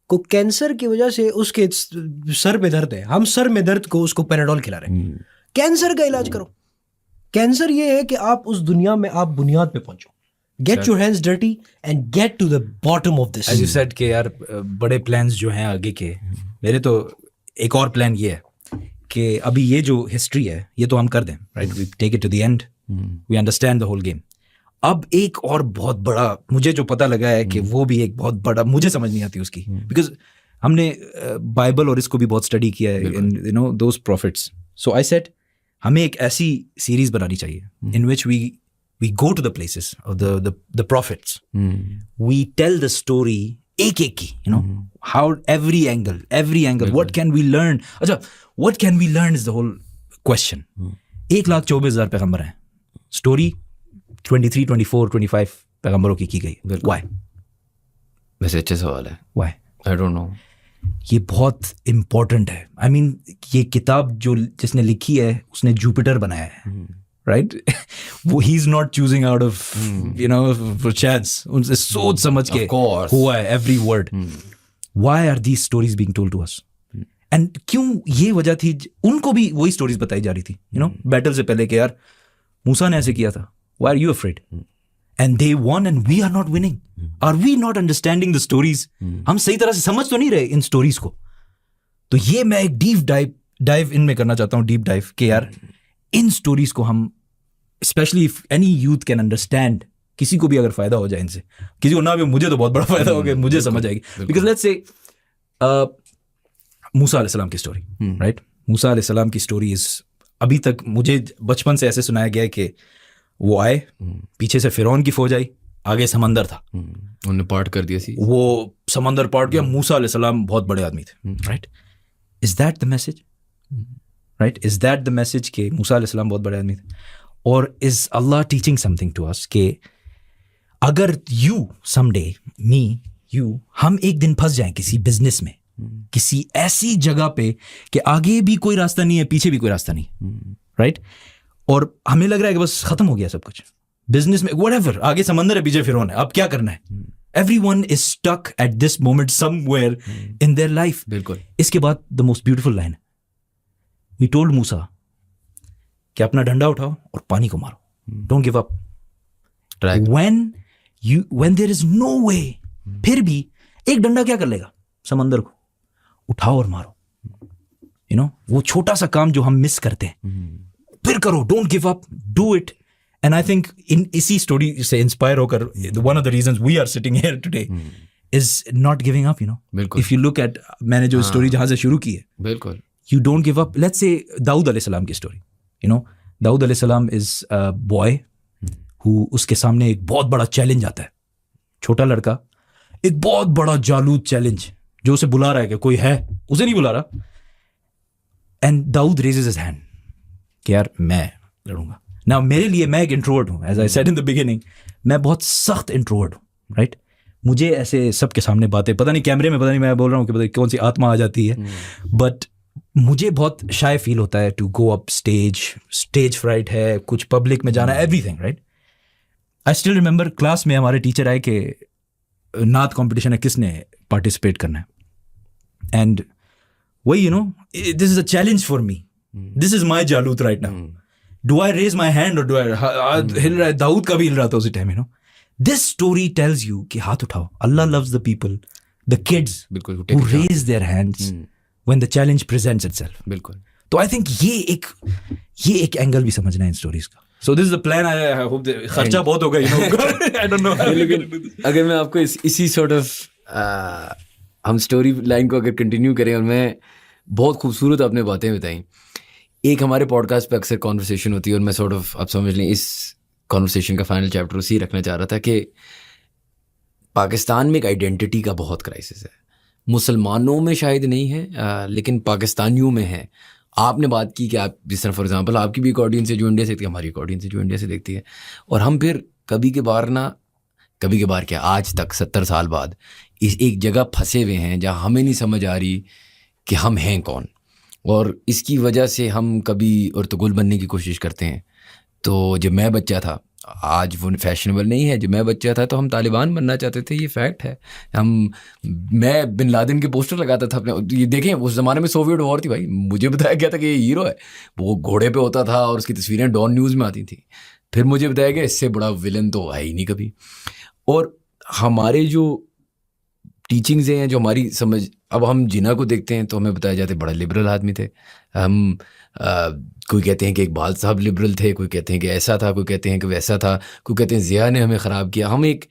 को कैंसर की वजह से उसके सर पे दर्द है, हम सर में दर्द को उसको पेनाडोल खिला रहे हैं। कैंसर का इलाज करो। कैंसर ये है कि आप उस दुनिया में आप बुनियाद पे पहुंचो। Get your hands dirty and get to the bottom of this. As you said कि यार बड़े प्लान्स जो हैं आगे के, मेरे तो एक और प्लान ये है कि अभी ये जो हिस्ट्री है ये तो हम कर दें, right, we take it to the end, we understand the whole game. अब एक और बहुत बड़ा मुझे जो पता लगा है कि वो भी एक बहुत बड़ा, मुझे समझ नहीं आती उसकी, बिकॉज हमने बाइबल और इसको भी बहुत स्टडी किया है, you know those profits. So I said हमें एक ऐसी सीरीज बनानी चाहिए इन विच we go to the places of the prophets. We tell the story ek ki, you know, how every angle, what can we learn? Acha, what can we learn is the whole question. 1,24,000 पैगंबर हैं, story 23, 24, 25 पैगंबरों की गई। Why? वैसे अच्छा सवाल है। Why? I don't know. ये बहुत इम्पोर्टेंट है। I mean, ये किताब जो जिसने लिखी है उसने जुपिटर बनाया है, right? He's not choosing out of you know for chance. उनसे सोच समझ के हुआ है every word. Why are these stories being told to us? And क्यों ये वजह थी, उनको भी वही स्टोरीज बताई जा रही थी, you know, बैटल से पहले कि यार मूसा ने ऐसे किया था, why are you afraid? And they won and we are not winning. Are we not understanding the stories? हम सही तरह से समझ तो नहीं रहे इन स्टोरीज को। तो ये मैं एक डीप डाइव इन में करना चाहता हूँ, डीप डाइव, कि यार इन स्टोरीज को हम, specially if any youth can understand, किसी को भी अगर फायदा हो जाए इनसे, किसी को ना भी, मुझे तो बहुत बड़ा फायदा हो गया, मुझे समझ आएगी। बिकॉज लेट्स से मूसा अलैहिस्सलाम की स्टोरी, राइट? मूसा अलैहिस्सलाम की स्टोरी इज, अभी तक मुझे बचपन से ऐसे सुनाया गया है कि वो आए, पीछे से फिरौन की फौज आई, आगे समंदर था, उन्होंने पार्ट कर दिया, वो समंदर पार्ट किया, मूसा अलैहिस्सलाम बहुत बड़े आदमी थे, right? Is that the message? Right, is that the message कि मूसा अलैहिस्सलाम बहुत बड़े आदमी थे? और is Allah teaching something to us कि अगर यू समडे, मी, यू, हम एक दिन फंस जाएं किसी बिजनेस में, किसी ऐसी जगह पे कि आगे भी कोई रास्ता नहीं है, पीछे भी कोई रास्ता नहीं, राइट? और हमें लग रहा है कि बस खत्म हो गया सब कुछ बिजनेस में, व्हाटएवर, आगे समंदर है, पीछे फिरौन है, अब क्या करना है? Everyone is stuck at this moment somewhere in their life. बिल्कुल। इसके बाद the most beautiful line, we told Musa कि अपना डंडा उठाओ और पानी को मारो, don't give up. When there is no way, फिर भी एक डंडा क्या कर लेगा? समंदर को उठाओ और मारो, यू नो, वो छोटा सा काम जो हम मिस करते हैं, फिर करो, don't give up, do it. And I think in इसी स्टोरी से इंस्पायर होकर one of the reasons we are sitting here today is not giving up, you know. If you look at, मैंने जो story जहां से शुरू की है, बिल्कुल, you don't give up. Let's say Dawood अलैहिस्सलाम की स्टोरी, you know, दाऊद अलैहिस्सलाम is a boy who, उसके सामने एक बहुत बड़ा चैलेंज आता है, छोटा लड़का, एक बहुत बड़ा जालूत चैलेंज जो उसे बुला रहा है कि कोई है, उसे नहीं बुला रहा, एंड दाऊद raises his hand कि यार मैं लड़ूंगा। Now मेरे लिए, मैं एक इंट्रोवर्ट हूँ, as I said in the beginning, मैं बहुत सख्त इंट्रोवर्ट हूँ, राइट? मुझे ऐसे सबके सामने बातें, पता नहीं कैमरे में, पता नहीं मैं बोल रहा हूँ कि पता नहीं कौन सी आत्मा आ जाती है, बट मुझे बहुत शाय फील होता है to go up stage fright है, कुछ पब्लिक में जाना, everything, right? I still remember class में हमारे टीचर आए कि नात कंपटीशन है, किसने पार्टिसिपेट करना है, एंड वही, you know, this is a challenge for me, this is my Jalut right now, do I raise my hand और डू आई हिल रहा है? दाऊद का भी हिल रहा था उसी time, you know. This story tells you कि हाथ उठाओ, Allah loves the people, the kids who raise their hands when the challenge presents itself. बिल्कुल। तो आई थिंक ये एक एंगल भी समझना है इन स्टोरीज का। So this is the plan. I hope खर्चा बहुत होगा, you know. I don't know. लेकिन अगर मैं आपको इसी sort of हम स्टोरी लाइन को अगर कंटिन्यू करें, और मैं बहुत खूबसूरत आपने बातें बताई, एक हमारे पॉडकास्ट पे अक्सर कॉन्वर्सेशन होती है, और मैं sort of, आप समझ लें, इस कॉन्वर्सेशन का फाइनल चैप्टर उसी रखना चाह रहा था कि पाकिस्तान में एक आइडेंटिटी का बहुत क्राइसिस है। मुसलमानों में शायद नहीं है, लेकिन पाकिस्तानियों में है। आपने बात की कि आप जिस तरह फॉर एग्जांपल आपकी भी एक ऑडियंस है जो इंडिया से देखती है, हमारी एक ऑडियंस है जो इंडिया से देखती है, और हम फिर कभी कभार क्या आज तक 70 साल बाद इस एक जगह फंसे हुए हैं जहाँ हमें नहीं समझ आ रही कि हम हैं कौन, और इसकी वजह से हम कभी अर्तुगरुल बनने की कोशिश करते हैं। तो जब मैं बच्चा था, आज वो फैशनेबल नहीं है, जब मैं बच्चा था तो हम तालिबान बनना चाहते थे, ये फैक्ट है। मैं बिन लादेन के पोस्टर लगाता था अपने, ये देखें उस ज़माने में सोवियत वॉर थी भाई, मुझे बताया गया था कि ये हीरो है, वो घोड़े पे होता था और उसकी तस्वीरें डॉन न्यूज़ में आती थी। फिर मुझे बताया गया इससे बड़ा विलन तो है ही नहीं कभी। और हमारे जो टीचिंग्स हैं, जो हमारी समझ, अब हम जिन्ना को देखते हैं तो हमें बताया जाता है बड़ा लिबरल आदमी थे हम। कोई कहते हैं कि इकबाल साहब लिबरल थे, कोई कहते हैं कि ऐसा था, कोई कहते हैं कि वैसा था, कोई कहते हैं ज़िया ने हमें ख़राब किया। हम एक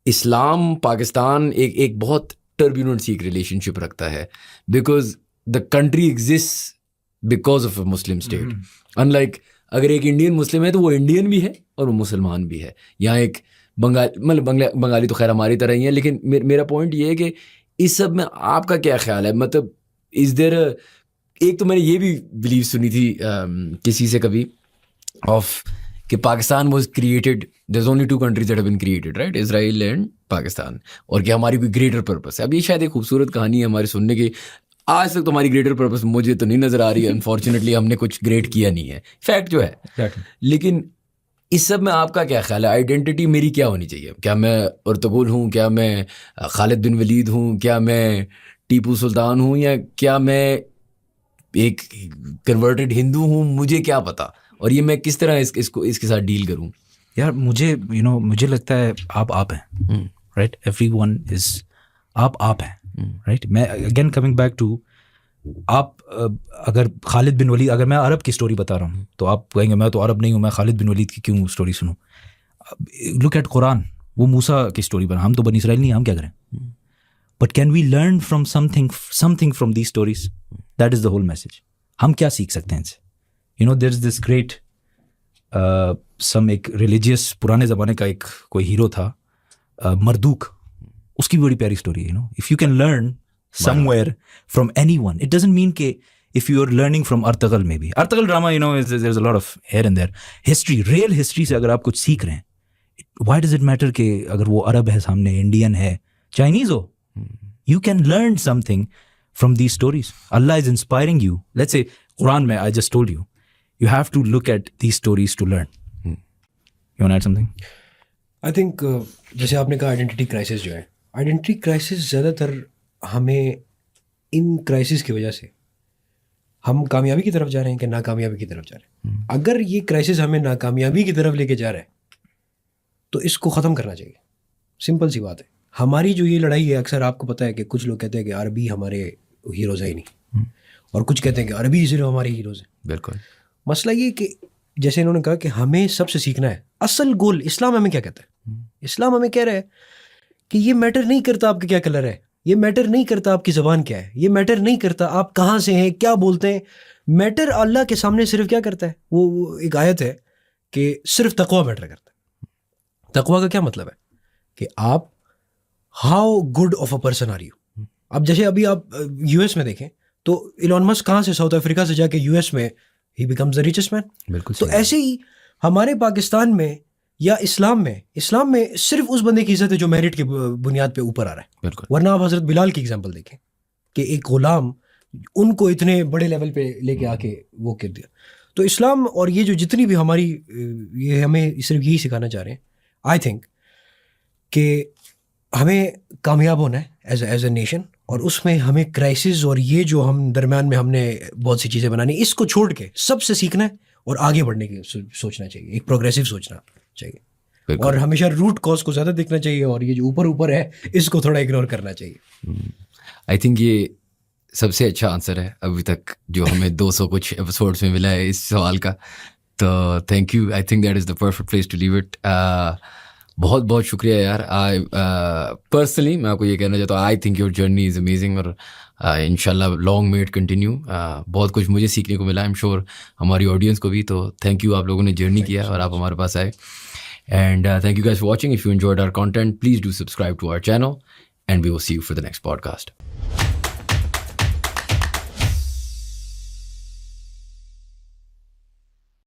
इस्लाम पाकिस्तान एक बहुत टर्ब्यूलेंट सी एक रिलेशनशिप रखता है, because the country exist because of a Muslim state. Unlike अगर एक इंडियन मुस्लिम है तो वो इंडियन भी है और वो मुसलमान भी है। यहाँ एक बंगाली तो खैर हमारी तरह ही है, लेकिन मेरा पॉइंट ये है कि इस सब में आपका क्या ख्याल है? मतलब इज देयर, एक तो मैंने ये भी बिलीव सुनी थी किसी से कभी ऑफ कि Pakistan was created, there is only 2 countries that have been created, right, Israel and Pakistan, और कि हमारी कोई ग्रेटर पर्पस है। अब ये शायद एक खूबसूरत कहानी है हमारे सुनने की, आज तक तो हमारी ग्रेटर पर्पस मुझे तो नहीं नज़र आ रही है। अनफॉर्चुनेटली हमने कुछ ग्रेट किया नहीं है, फैक्ट जो है। लेकिन इस सब में आपका क्या ख्याल है? आइडेंटिटी मेरी क्या होनी चाहिए? क्या मैं अर्तुगरुल हूँ, क्या मैं खालिद बिन वलीद हूँ, क्या मैं टीपू सुल्तान हूँ, या क्या मैं एक कन्वर्टेड हिंदू हूँ? मुझे क्या पता, और ये मैं किस तरह इसके साथ डील करूँ? यार मुझे लगता है आप हैं, राइट, एवरीवन इज आप हैं, राइट। मैं अगेन कमिंग बैक टू, आप अगर खालिद बिन वलीद, अगर मैं अरब की स्टोरी बता रहा हूँ तो आप कहेंगे मैं तो अरब नहीं हूँ, मैं खालिद बिन वलीद की क्यों स्टोरी सुनूं? लुक एट कुरान, वो मूसा की स्टोरी बना, हम तो बनी इसराइल नहीं, हम क्या करें? But can we learn from something from these stories? That is the whole message. हम क्या सीख सकते हैं इनसे? देयर इज दिस ग्रेट एक रिलीजियस पुराने ज़माने का एक कोई हीरो था, मरदूक, उसकी भी बड़ी प्यारी स्टोरी है। If you can learn somewhere from anyone, it doesn't mean कि if you are learning from Artugal, maybe Artugal drama, there's a lot of here and there, history, real history से अगर आप कुछ सीख रहे हैं, why does it matter कि अगर वो अरब है सामने, इंडियन है, चाइनीज हो, you can learn something from these stories. Allah is inspiring you. Let's say Quran में I just told you, you have to look at these stories to learn. You want to add something? I think जैसे आपने कहा identity crisis जो है, identity crisis ज़्यादातर हमें in crisis की वजह से हम कामयाबी की तरफ जा रहे हैं कि नाकामयाबी की तरफ जा रहे हैं। अगर ये क्राइसिस हमें नाकामयाबी की तरफ लेके जा रहा है तो इसको ख़त्म करना चाहिए। सिंपल सी बात है। हमारी जो ये लड़ाई है, अक्सर आपको पता है कि कुछ लोग कहते हैं कि अरबी हमारे हीरोज़ है ही नहीं, और कुछ कहते हैं कि अरबी सिर्फ हमारे हीरोज़ हैं। बिल्कुल। मसला ये कि जैसे इन्होंने कहा कि हमें सबसे सीखना है। असल गोल इस्लाम हमें क्या कहता है? इस्लाम हमें कह रहा है कि ये मैटर नहीं करता आपका क्या कलर है, ये मैटर नहीं करता आपकी ज़बान क्या है, ये मैटर नहीं करता आप कहाँ से हैं, क्या बोलते हैं। मैटर अल्लाह के सामने सिर्फ क्या करता है? वो एक आयत है कि सिर्फ तकवा मैटर करता है। तकवा का क्या मतलब है? कि आप how good of a person are you. अब जैसे अभी आप यूएस में देखें तो इलॉन मस्क कहाँ से, साउथ अफ्रीका से जाके यूएस में ही बिकम्स द रिचेस्ट मैन। बिल्कुल। तो ऐसे ही हमारे पाकिस्तान में या इस्लाम में सिर्फ उस बंदे की इज्जत है जो मेरिट की बुनियाद पे ऊपर आ रहा है। बिल्कुल। वरना आप हजरत बिलाल की एग्जांपल देखें कि एक गुलाम उनको इतने बड़े लेवल पे लेके आके वो कर दिया। तो इस्लाम और ये जो जितनी भी हमारी, ये हमें सिर्फ यही सिखाना चाह रहे हैं, आई थिंक, कि हमें कामयाब होना है एज ए नेशन, और उसमें हमें क्राइसिस और ये जो हम दरम्यान में हमने बहुत सी चीज़ें बनानी, इसको छोड़ के सबसे सीखना है और आगे बढ़ने की सोचना चाहिए, एक प्रोग्रेसिव सोचना चाहिए, और हमेशा रूट कॉज को ज़्यादा देखना चाहिए, और ये जो ऊपर है इसको थोड़ा इग्नोर करना चाहिए। आई थिंक ये सबसे अच्छा आंसर है अभी तक जो हमें 200 कुछ एपिसोड्स में मिला है इस सवाल का। तो thank you, I think that is the perfect place to leave it. बहुत बहुत शुक्रिया यार। आई पर्सनली मैं आपको ये कहना चाहता हूँ, I think your journey is amazing, और इंशाल्लाह लॉन्ग मे इट कंटिन्यू। बहुत कुछ मुझे सीखने को मिला, आई एम श्योर हमारी ऑडियंस को भी। तो थैंक यू, आप लोगों ने जर्नी किया और आप हमारे पास आए। And thank you guys for watching. If you enjoyed our content, please do subscribe to our channel and we will see you for the next podcast.